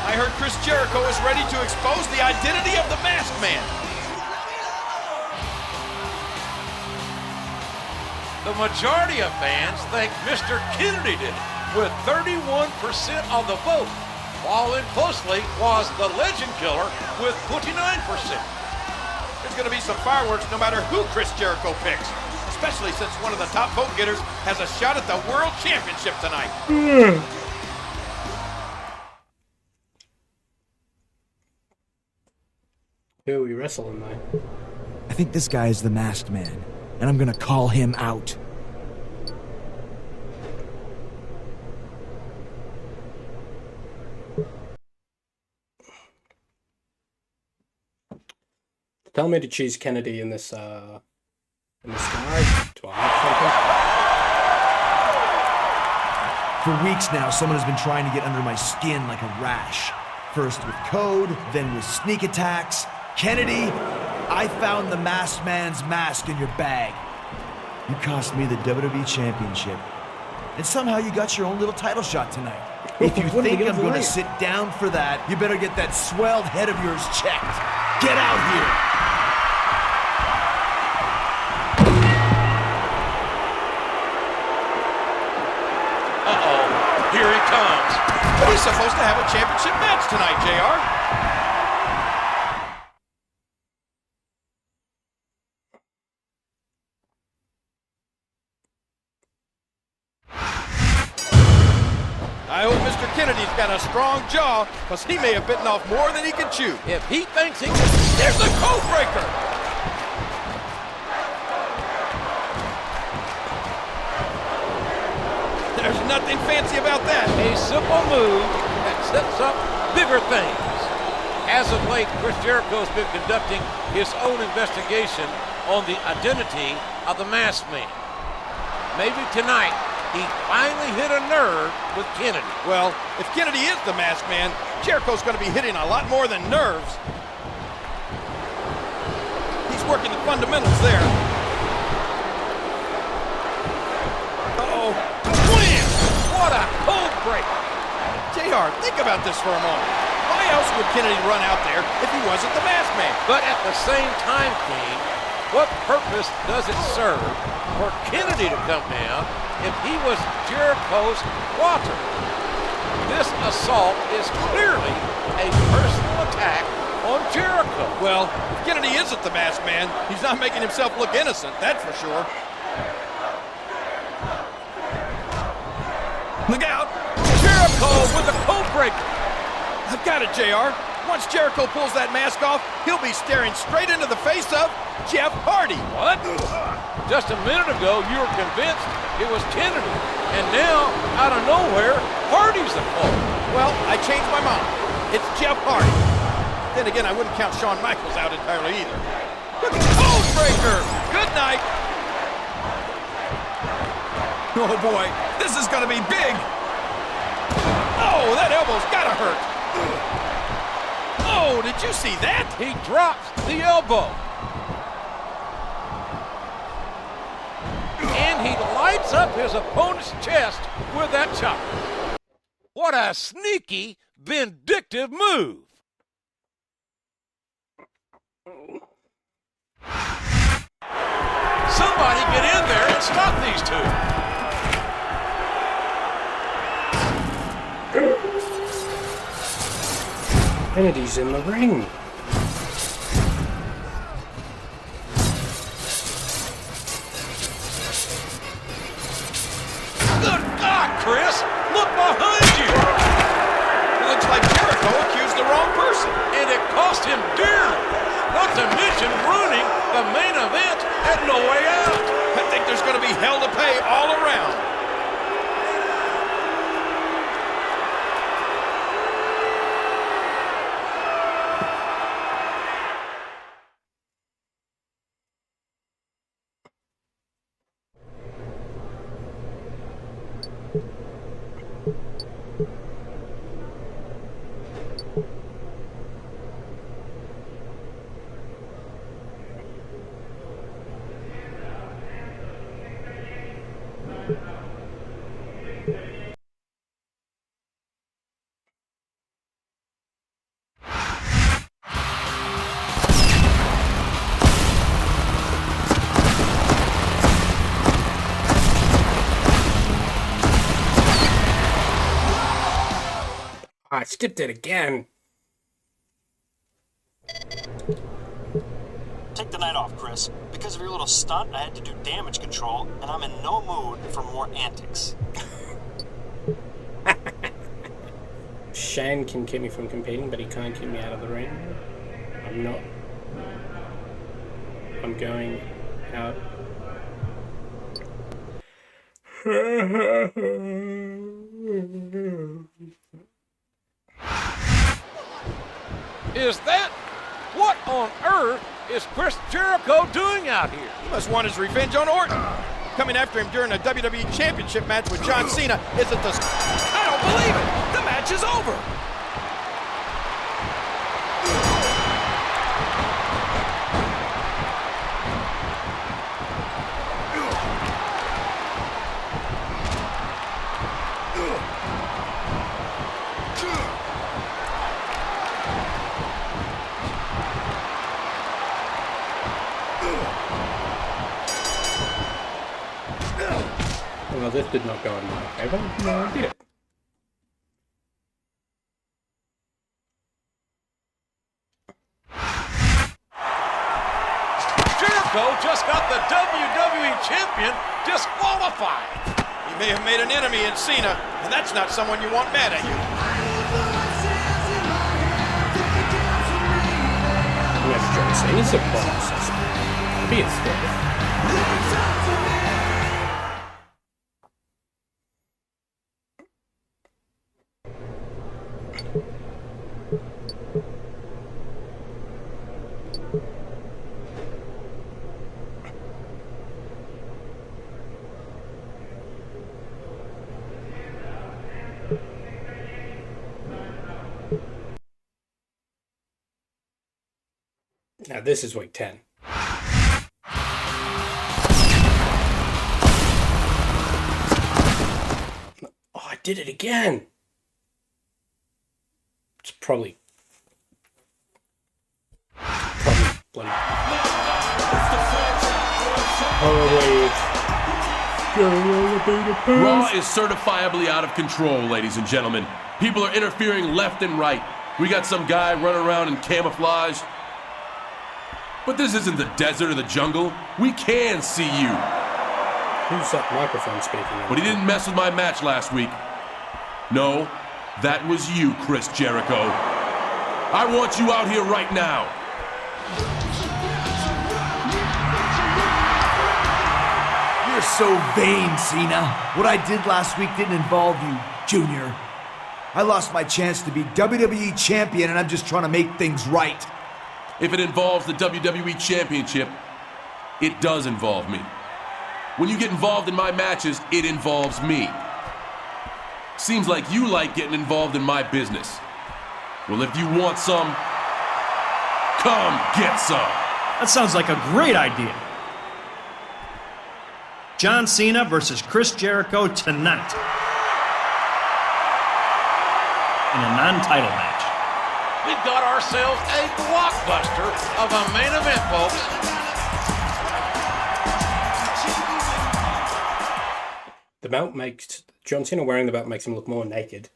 I heard Chris Jericho is ready to expose the identity of the Masked Man. The majority of fans think Mr. Kennedy did it, with 31% of the vote. Following closely was the Legend Killer with 29%. There's going to be some fireworks no matter who Chris Jericho picks, especially since one of the top vote getters has a shot at the World Championship tonight. Who are we wrestling, though? I think this guy is the Masked Man, and I'm gonna call him out. Tell me to choose Kennedy in this guy. Do I have For weeks now, someone has been trying to get under my skin like a rash. First with code, then with sneak attacks. Kennedy, I found the Masked Man's mask in your bag. You cost me the WWE Championship. And somehow you got your own little title shot tonight. If you think I'm going to sit down for that, you better get that swelled head of yours checked. Get out here! Here he comes. He's supposed to have a championship match tonight, JR. I hope Mr. Kennedy's got a strong jaw, because he may have bitten off more than he can chew. If he thinks he can... There's the code breaker! There's nothing fancy about that. A simple move that sets up bigger things. As of late, Chris Jericho has been conducting his own investigation on the identity of the Masked Man. Maybe tonight, he finally hit a nerve with Kennedy. Well, if Kennedy is the Masked Man, Jericho's going to be hitting a lot more than nerves. He's working the fundamentals there. Uh-oh. Wham! What a code break! JR, think about this for a moment. Why else would Kennedy run out there if he wasn't the Masked Man? But at the same time, King, what purpose does it serve for Kennedy to come down if he was Jericho's water? This assault is clearly a personal attack on Jericho. Well, if Kennedy isn't the Masked Man, he's not making himself look innocent, that's for sure. Look out! Jericho with the code breaker. I've got it, JR. Once Jericho pulls that mask off, he'll be staring straight into the face of Jeff Hardy. What? Just a minute ago, you were convinced it was Kennedy. And now, out of nowhere, Hardy's the culprit. Well, I changed my mind. It's Jeff Hardy. Then again, I wouldn't count Shawn Michaels out entirely either. Look at code breaker! Good night. Oh boy, this is gonna be big. Oh, that elbow's gotta hurt. Oh, did you see that? He drops the elbow. And he lights up his opponent's chest with that chop. What a sneaky, vindictive move. Somebody get in there and stop these two. Kennedy's in the ring. Good God, Chris! Look behind you! Looks like Jericho accused the wrong person. And it cost him dearly. Not to mention ruining the main event at No Way Out. I think there's going to be hell to pay all around. I skipped it again. Take the night off, Chris. Because of your little stunt, I had to do damage control, and I'm in no mood for more antics. Shane can keep me from competing, but he can't keep me out of the ring. I'm not. I'm going out. Is that? What on earth is Chris Jericho doing out here? He must want his revenge on Orton. Coming after him during a WWE Championship match with John Cena isn't the... I don't believe it! The match is over! Well, this did not go in my favor. No, it did. Jericho just got the WWE Champion disqualified. He may have made an enemy in Cena, and that's not someone you want mad at you. Yes, John Cena's a boss. Be a stiff. Now this is week 10. Oh, I did it again. It's probably bloody. Raw is certifiably out of control, ladies and gentlemen. People are interfering left and right. We got some guy running around in camouflage. But this isn't the desert or the jungle. We can see you. Who's that microphone speaking? But he didn't mess with my match last week. No, that was you, Chris Jericho. I want you out here right now. You're so vain, Cena. What I did last week didn't involve you, Junior. I lost my chance to be WWE Champion, and I'm just trying to make things right. If it involves the WWE Championship, it does involve me. When you get involved in my matches, it involves me. Seems like you like getting involved in my business. Well, if you want some, come get some. That sounds like a great idea. John Cena versus Chris Jericho tonight in a non-title match. We've got ourselves a blockbuster of a main event, folks. The belt makes John Cena wearing the belt makes him look more naked.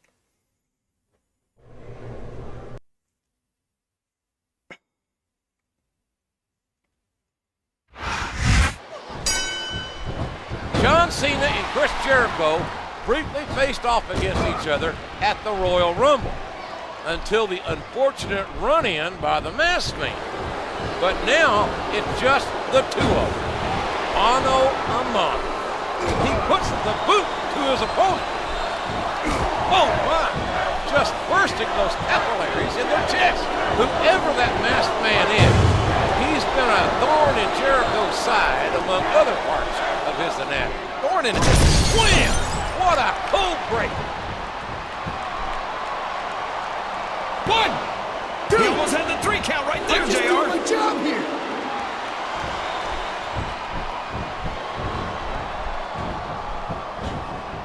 John Cena and Chris Jericho briefly faced off against each other at the Royal Rumble until the unfortunate run-in by the Masked Man. But now it's just the two of them, mano a mano. He puts the boot to his opponent. Oh my! Just bursting those capillaries in their chest. Whoever that Masked Man is, he's been a thorn in Jericho's side among other parts of his anatomy. Thorn in his wham! What a cold break! One! Two! He almost had the 3 count right there, JR. Doing my job here.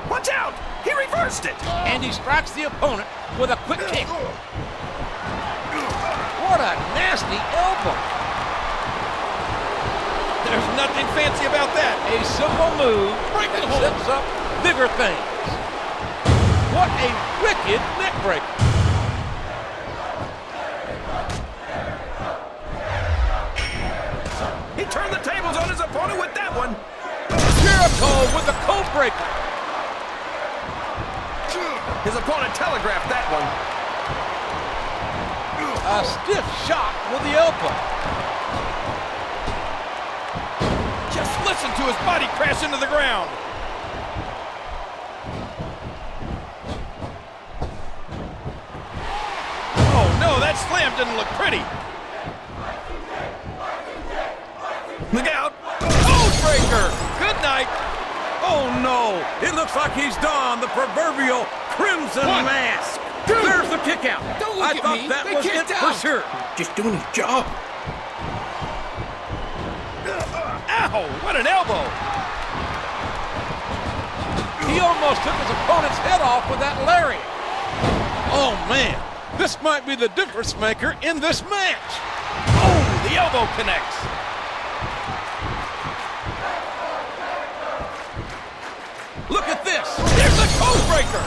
Watch out! He reversed it! And he strikes the opponent with a quick kick. What a nasty elbow! There's nothing fancy about that. A simple move that sets up bigger things. What a wicked neck breaker. Jericho with the code breaker. His opponent telegraphed that one. A stiff shot with the elbow. Just listen to his body crash into the ground. Oh no, that slam didn't look pretty. Look out! Code breaker. Good night. Oh no! It looks like he's donned the proverbial crimson mask. There's the kick out. Don't look I at thought me. that They was it kicked for out. sure. Just doing his job. Ow, what an elbow. He almost took his opponent's head off with that lariat. Oh man, this might be the difference maker in this match. Oh, the elbow connects. Look at this. There's the code breaker.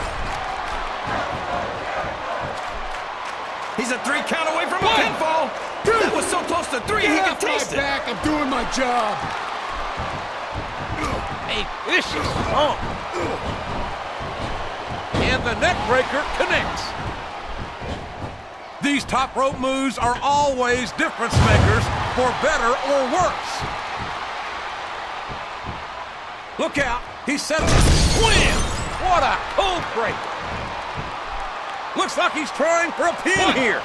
He's a 3 count away from a pinfall. That was so close to 3 he could taste it. Back, I'm doing my job. A vicious thump. And the neck breaker connects. These top rope moves are always difference makers for better or worse. Look out. He set up. Wham! What a code breaker. Looks like he's trying for a pin here.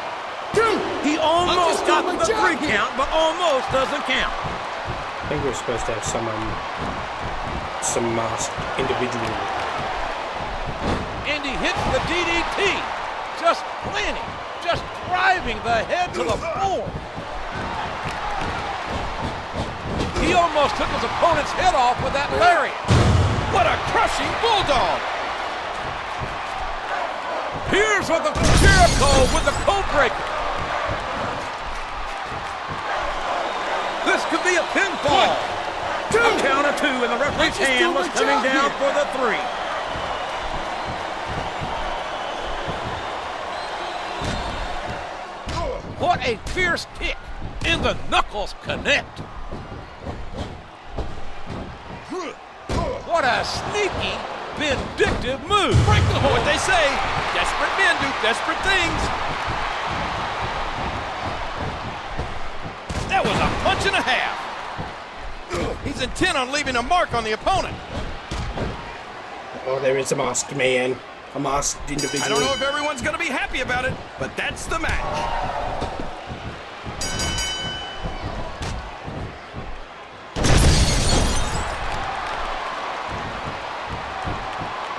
He almost got the 3 count, but almost doesn't count. I think we're supposed to have some masked individual. And he hits the DDT. Just planting, just driving the head to the floor. He almost took his opponent's head off with that lariat. What a crushing bulldog. Here's with the Jericho with the code breaker. This could be a pinfall. A count of 2, and the referee's hand was coming down for the 3. What a fierce kick. And the knuckles connect. What a sneaky, vindictive move. Break the hold. What they say, desperate men do desperate things. That was a punch and a half. He's intent on leaving a mark on the opponent. Oh, there is a masked man. A masked individual. I don't know if everyone's going to be happy about it, but that's the match.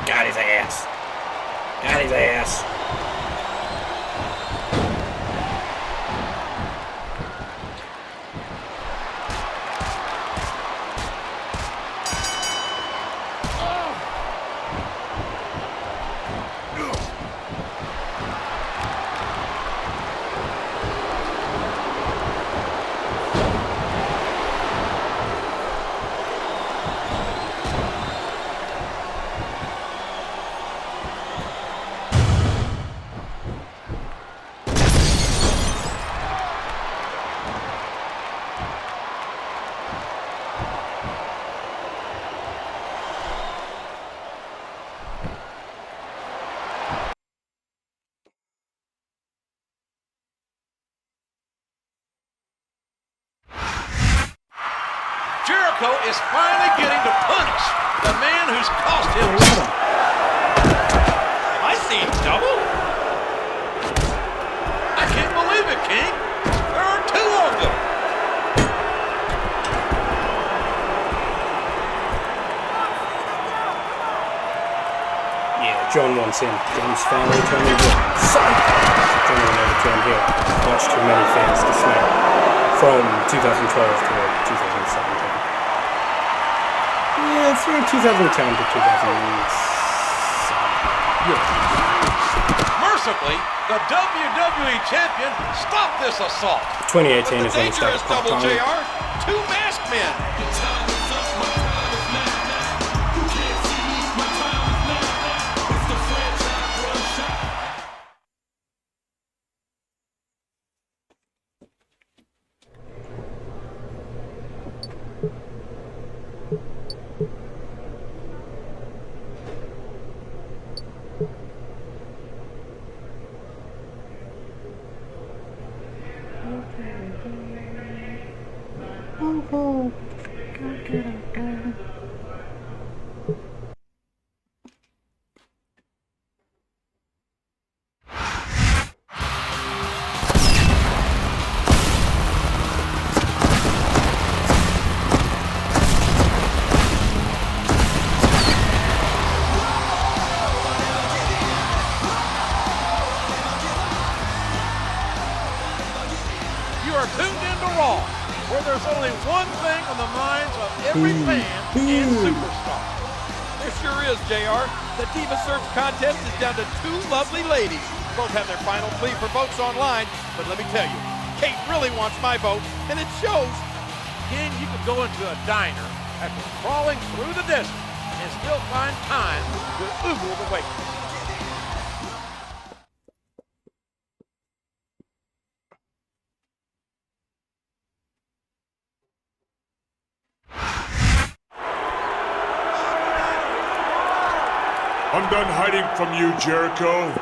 Got his ass. Got his ass. Jericho is finally getting to punish the man who's cost him. I see double. I can't believe it, King. There are 2 of them. Yeah, John wants him. John's family turned him here. Son! John will never turn here. Much too many fans to snap. From 2012 to 2017. Yeah, from 2010 to 2017. Mercifully, the WWE champion stopped this assault. 2018 But is the when he danger is started double, part-time. JR. 2 masked men. tuned into Raw, where there's only one thing on the minds of every fan and superstar. There sure is, JR. The Diva Search contest is down to two lovely ladies. Both have their final plea for votes online, but let me tell you, Kate really wants my vote, and it shows. King, you could go into a diner after crawling through the desert and still find time to oogle the waitress. I'm done hiding from you, Jericho.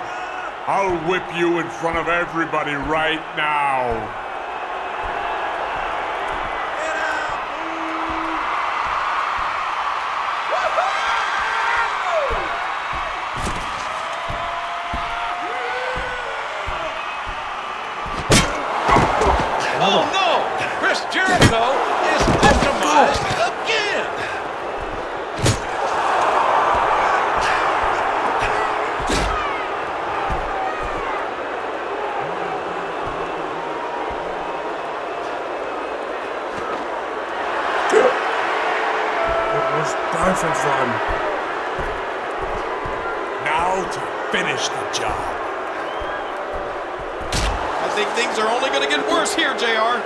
I'll whip you in front of everybody right now. Oh no! Chris Jericho is optimized again! Both of them. Now to finish the job. I think things are only going to get worse here, JR.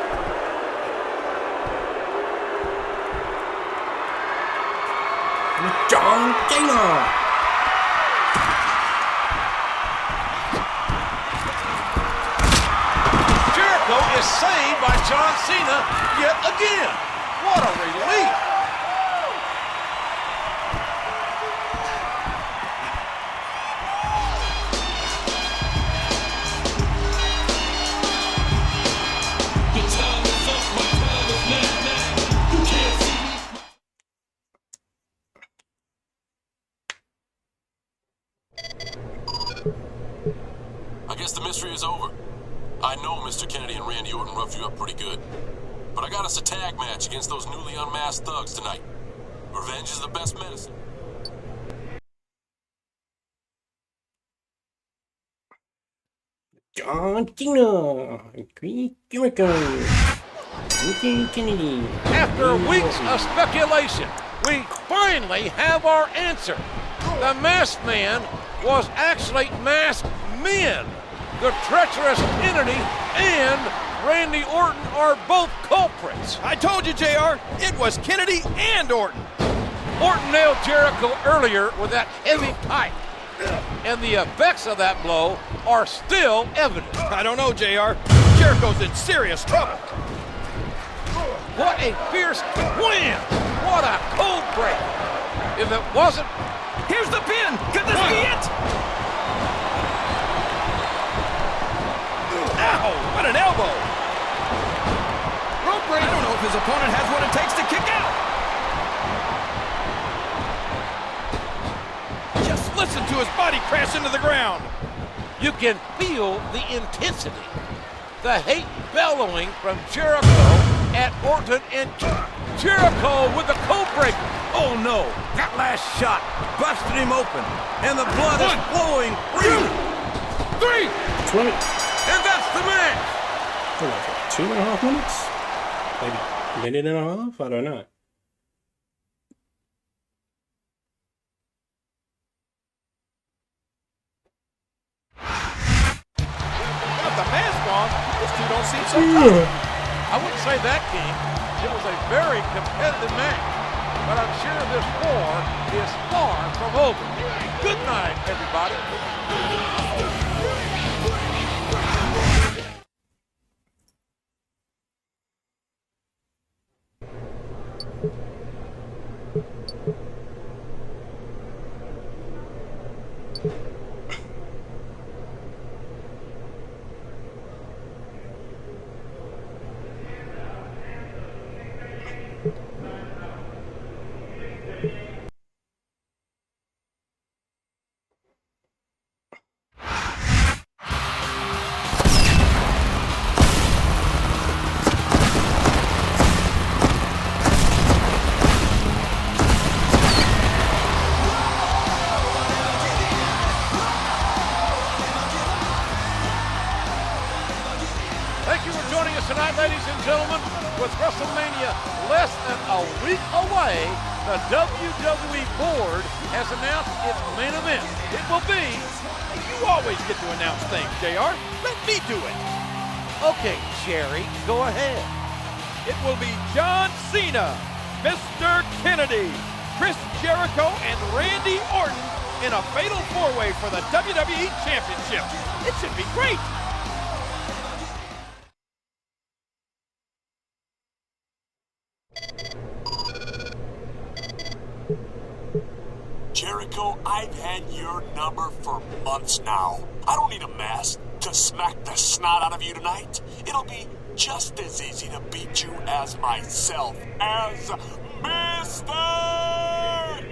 John Cena. Jericho is saved by John Cena yet again. What a relief! I guess the mystery is over. I know Mr. Kennedy and Randy Orton roughed you up pretty good. But I got us a tag match against those newly unmasked thugs tonight. Revenge is the best medicine. John Cena. Jericho. Kennedy. After weeks of speculation, we finally have our answer. The masked man was actually masked men. The treacherous entity and Randy Orton are both culprits. I told you, JR, it was Kennedy and Orton. Orton nailed Jericho earlier with that heavy pipe, and the effects of that blow are still evident. I don't know, JR. Jericho's in serious trouble. What a fierce wham! What a cold break! If it wasn't... Here's the pin! Could this be it? Ow! What an elbow! Rope break! I don't know if his opponent has what it takes to kick out! Just listen to his body crash into the ground! You can feel the intensity. The hate bellowing from Jericho at Orton, and Jericho with the code breaker. Oh no, that last shot busted him open, and the blood is flowing freely. 3, 20. and that's the match. What, 2.5 minutes? Maybe a minute and a half? I don't know. Got the mask on. Those two don't seem so tough. I wouldn't say that, King. It was a very competitive match, but I'm sure this war is far from over. Good night, everybody. right, ladies and gentlemen, with WrestleMania less than a week away, the WWE board has announced its main event. It will be... You always get to announce things, JR. Let me do it. Okay, Jerry, go ahead. It will be John Cena, Mr. Kennedy, Chris Jericho, and Randy Orton in a fatal four-way for the WWE Championship. It should be great. Jericho, I've had your number for months now. I don't need a mask to smack the snot out of you tonight. It'll be just as easy to beat you as myself, as Mr.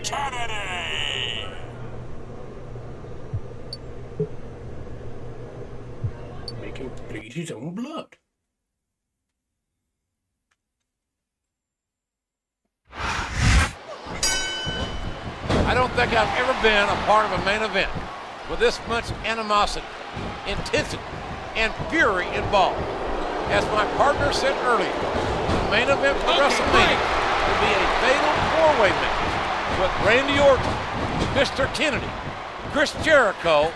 Kennedy! Make him bleed his own blood. I don't think I've ever been a part of a main event with this much animosity, intensity, and fury involved. As my partner said earlier, the main event for WrestleMania will be a fatal four-way match with Randy Orton, Mr. Kennedy, Chris Jericho,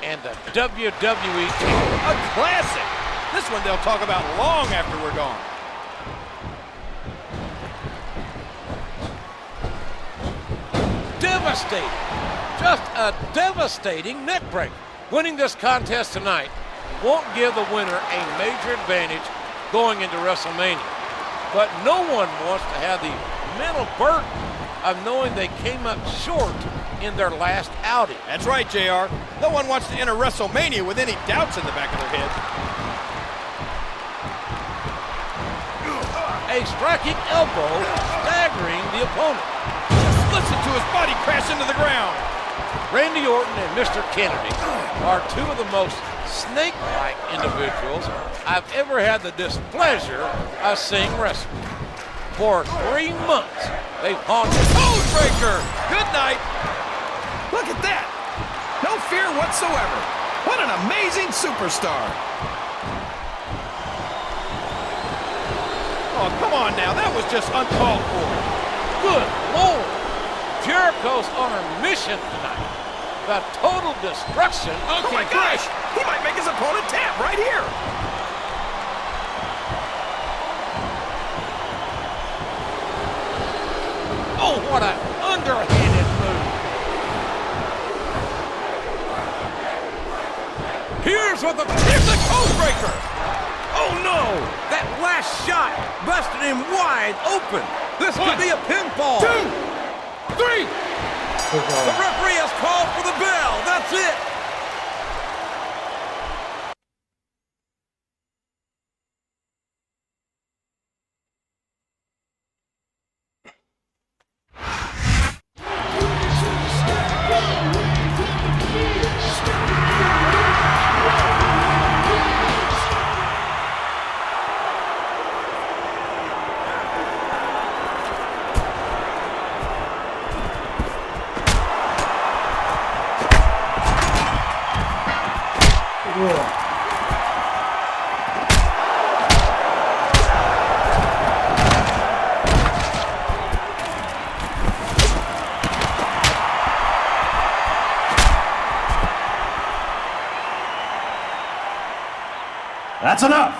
and the WWE Champion. A classic. This one they'll talk about long after we're gone. Devastating. Just a devastating neckbreaker. Winning this contest tonight won't give the winner a major advantage going into WrestleMania. But no one wants to have the mental burden of knowing they came up short in their last outing. That's right, JR. No one wants to enter WrestleMania with any doubts in the back of their head. A striking elbow staggering the opponent. Just listen to his body crash into the ground. Randy Orton and Mr. Kennedy are two of the most snake-like individuals I've ever had the displeasure of seeing wrestle. For 3 months, they've haunted Codebreaker! Good night! Look at that! No fear whatsoever. What an amazing superstar! Oh, come on now. That was just uncalled for. Good Lord! Jericho's on a mission tonight. The total destruction. Oh my gosh! He might make his opponent tap right here. Oh, what an underhanded move. Here's the codebreaker. Oh no! That last shot busted him wide open. This could be a pinfall. 2, 3. The referee has called for the bell. That's it. That's enough!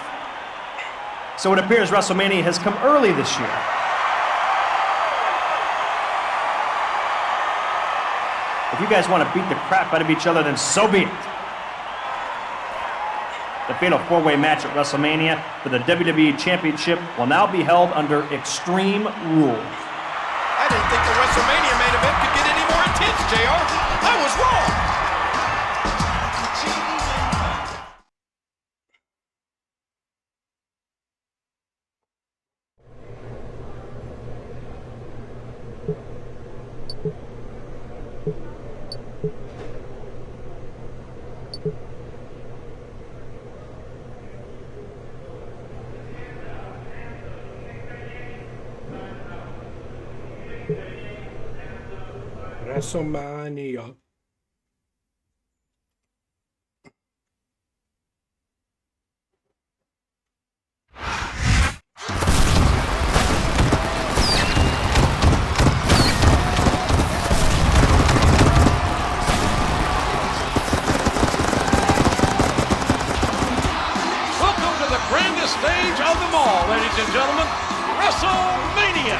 So it appears WrestleMania has come early this year. If you guys want to beat the crap out of each other, then so be it. The fatal four-way match at WrestleMania for the WWE Championship will now be held under Extreme Rules. I didn't think the WrestleMania main event could get any more intense, JR. I was wrong. Wrestlemania. match of them all, ladies and gentlemen, WrestleMania.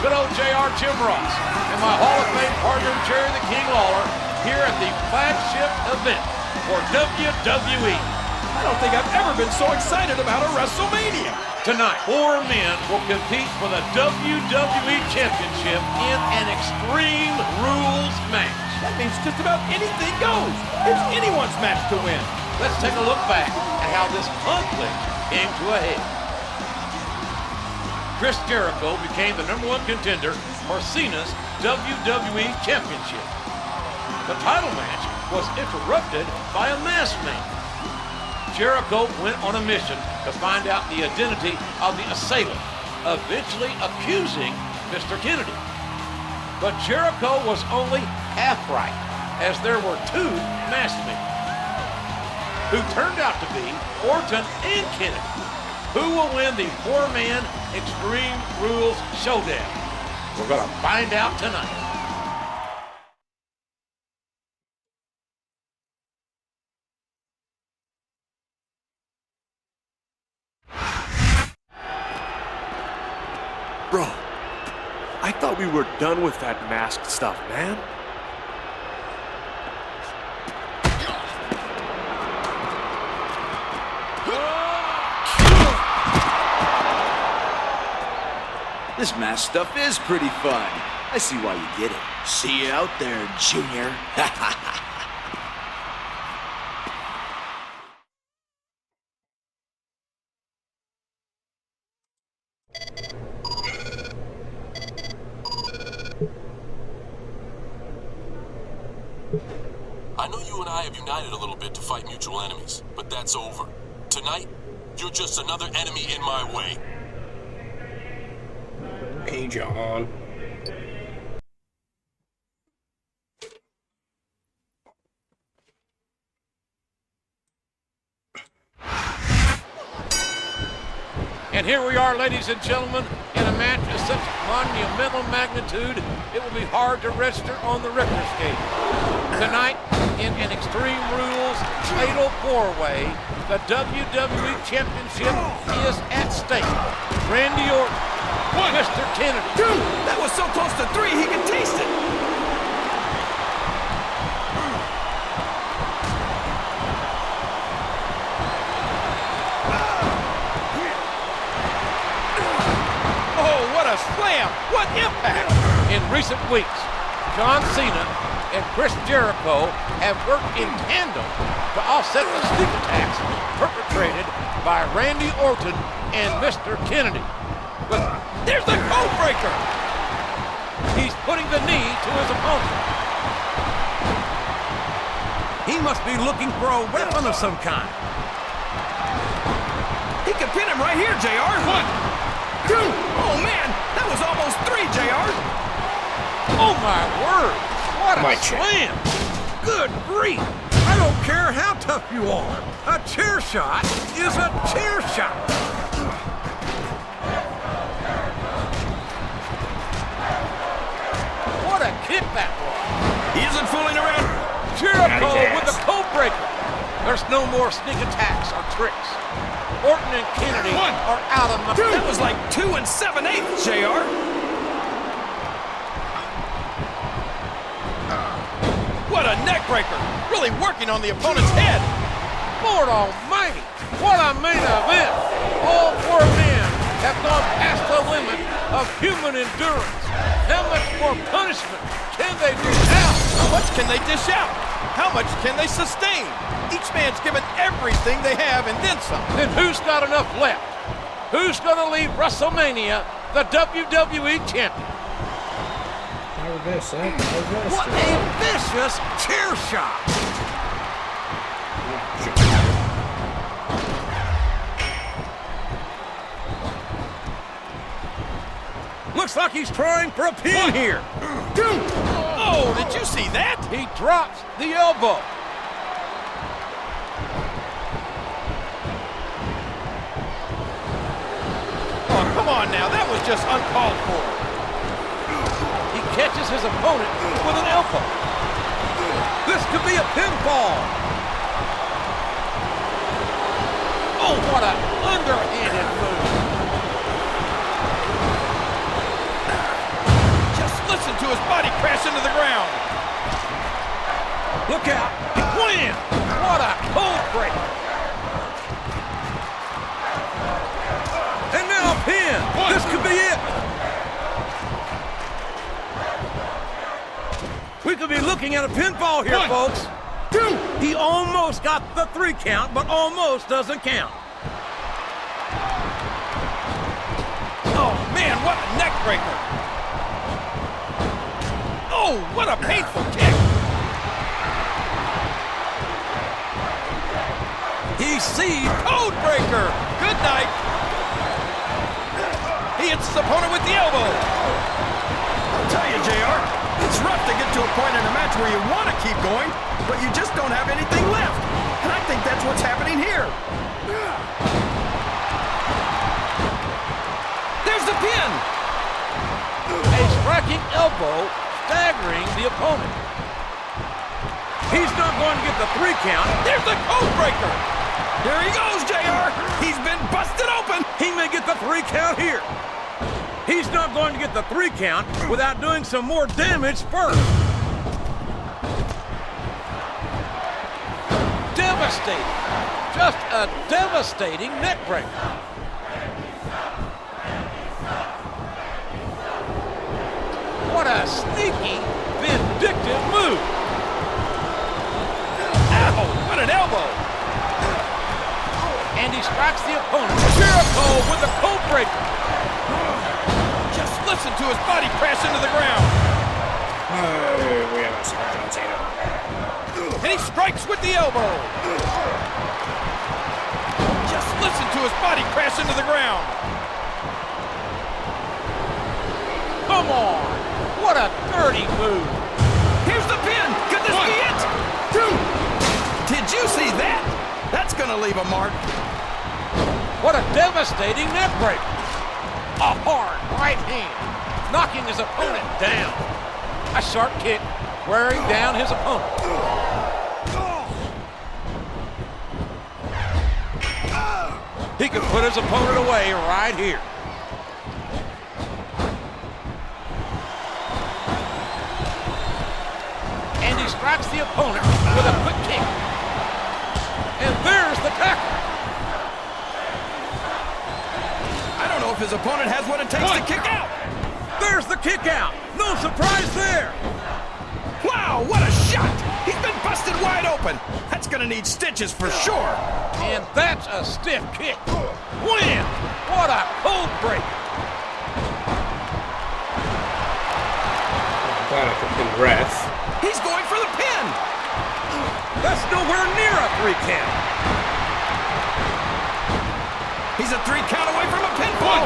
Good old JR Jim Ross and my Hall of Fame partner Jerry the King Lawler here at the flagship event for WWE. I don't think I've ever been so excited about a WrestleMania. Tonight, 4 men will compete for the WWE Championship in an Extreme Rules match. That means just about anything goes. It's anyone's match to win. Let's take a look back at how this conflict came to a head. Chris Jericho became the #1 contender for Cena's WWE Championship. The title match was interrupted by a masked man. Jericho went on a mission to find out the identity of the assailant, eventually accusing Mr. Kennedy. But Jericho was only half right, as there were 2 masked men, who turned out to be Orton and Kennedy. Who will win the 4-man Extreme Rules Showdown? We're going to find out tonight. Bro, I thought we were done with that masked stuff, man. This mask stuff is pretty fun. I see why you did it. See you out there, Junior. I know you and I have united a little bit to fight mutual enemies, but that's over. Tonight, you're just another enemy in my way. Hey, John. And here we are, ladies and gentlemen, in a match of such monumental magnitude, it will be hard to register on the Richter scale. Tonight, in an Extreme Rules Fatal 4-Way, the WWE Championship is at stake. Randy Orton, Mr. Kennedy. 2! That was so close to 3, he could taste it. Oh, what a slam! What impact! In recent weeks, John Cena and Chris Jericho have worked in tandem to offset the sneak attacks perpetrated by Randy Orton and Mr. Kennedy. But there's the code breaker! He's putting the knee to his opponent. He must be looking for a weapon of some kind. He could pin him right here, JR. 1, 2. Oh, man, that was almost 3, JR. Oh, my word. What a slam! Good grief! I don't care how tough you are. A chair shot is a chair shot. What a kick that was! He isn't fooling around. Jericho with the code breaker. There's no more sneak attacks or tricks. Orton and Kennedy are out of my... That was like 2 7/8, JR. What a neck breaker! Really working on the opponent's head. Lord almighty, what a main event! All 4 men have gone past the limit of human endurance. How much more punishment can they dish out? How much can they dish out? How much can they sustain? Each man's given everything they have and then some. Then who's got enough left? Who's going to leave WrestleMania the WWE champion? What a vicious chair shot! Looks like he's trying for a pin here. Oh, did you see that? He drops the elbow. Oh, come on now. That was just uncalled for. He catches his opponent with an elbow. This could be a pinfall. Oh, what an underhanded Wham! What a cold break. And now a pin. This could be it. We could be looking at a pinfall here, folks. 2. He almost got the 3 count, but almost doesn't count. Oh, man, what a neck breaker. Oh, what a painful kick. He sees code breaker. Good night. He hits his opponent with the elbow. I'll tell you, JR, it's rough to get to a point in a match where you want to keep going, but you just don't have anything left. And I think that's what's happening here. There's the pin. A striking elbow, staggering the opponent. He's not going to get the 3 count. There's the code breaker. Here he goes, JR. He's been busted open. He may get the 3 count here. He's not going to get the 3 count without doing some more damage first. Devastating. Just a devastating neck breaker. What a sneaky, vindictive move. Ow, what an elbow. And he strikes the opponent. Jericho with the code breaker. Just listen to his body crash into the ground. Oh, we have a John Cena. And he strikes with the elbow. Just listen to his body crash into the ground. Come on. What a dirty move. Here's the pin. Could this be it? 2. Did you see that? That's going to leave a mark. What a devastating neck breaker. A hard right hand, knocking his opponent down. A sharp kick, wearing down his opponent. He can put his opponent away right here. And he strikes the opponent with a quick kick. And there's the tackle. I don't know if his opponent has what it takes to kick out. There's the kick out. No surprise there. Wow, what a shot. He's been busted wide open. That's going to need stitches for sure. And that's a stiff kick. Wham! What a cold break. I'm glad I could pin the ref. He's going for the pin. That's nowhere near a 3 count. He's a 3 count away from a pinfall.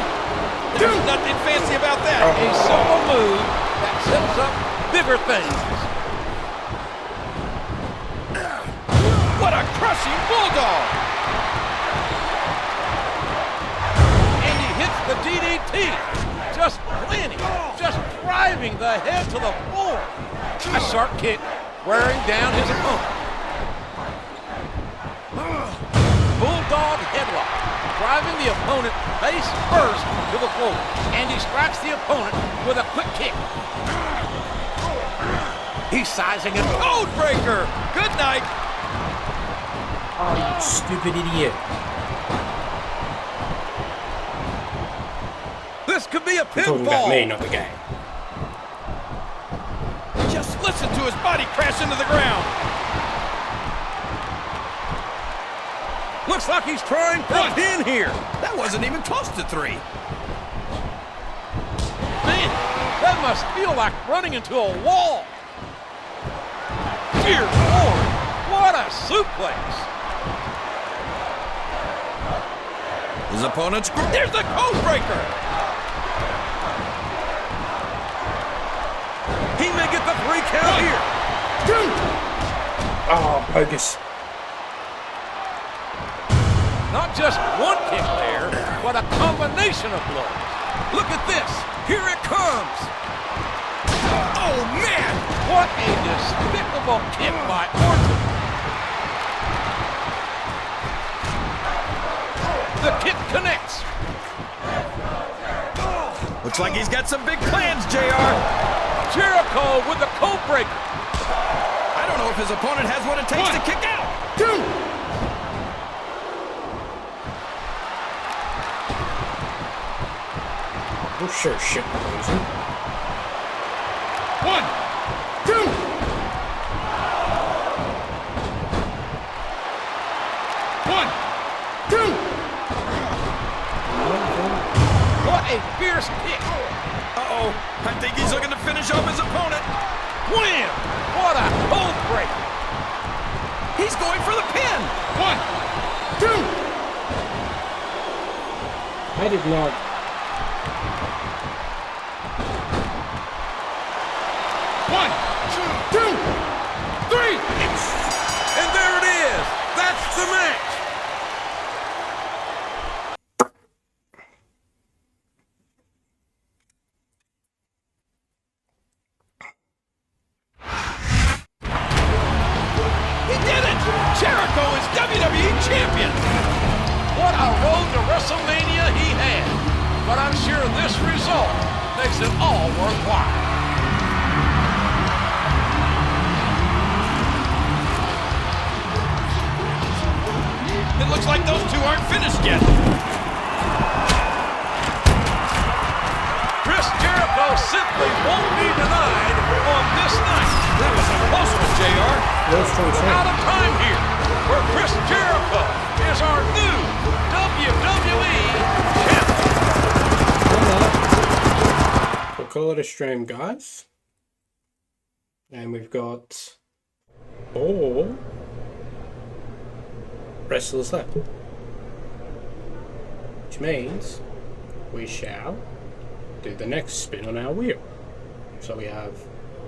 There's nothing fancy about that. A simple move that sets up bigger things. What a crushing bulldog. And he hits the DDT. Just planting, just driving the head to the floor. A sharp kick, wearing down his opponent. Bulldog headlock, driving the opponent face first to the floor. And he strikes the opponent with a quick kick. He's sizing it. Code breaker. Good night. Oh, you stupid idiot. This could be a You're talking about pinfall. me, not the game. Just listen to his body crash into the ground. Looks like he's trying for a pin here. That wasn't even close to 3. Man, that must feel like running into a wall. Dear Lord, what a suplex. His opponent's... There's the code breaker. He may get the 3 count here. 2. Oh, bogus. Not just one kick there, but a combination of blows. Look at this. Here it comes. Oh, man. What a despicable kick by Orton. The kick connects. Looks like he's got some big plans, JR. Jericho with the code breaker. I don't know if his opponent has what it takes to kick Sure shit, losing. 1, 2. What a fierce kick. Uh-oh. I think he's looking to finish off his opponent. Wham! What a cold break. He's going for the pin. 1, 2. I did not. 1, 2, 3. And there it is. That's the match. He did it! Jericho is WWE Champion! What a road to WrestleMania he had. But I'm sure this result makes it all worthwhile. It looks like those two aren't finished yet. Chris Jericho simply won't be denied on this night. That was a close one, JR. We're out of time here, where Chris Jericho is our new WWE champion. We'll call it a stream, guys. And we've got 4 wrestlers left. Which means we shall do the next spin on our wheel. So we have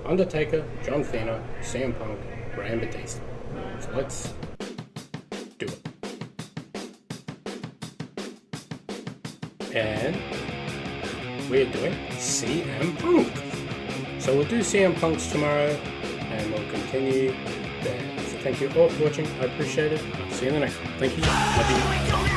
Undertaker, John Cena, CM Punk, Rey Batista. So let's do it. And we're doing CM Punk. So we'll do CM Punk's tomorrow and we'll continue there. So thank you all for watching. I appreciate it. I'll see you in the next one. Thank you. Love you.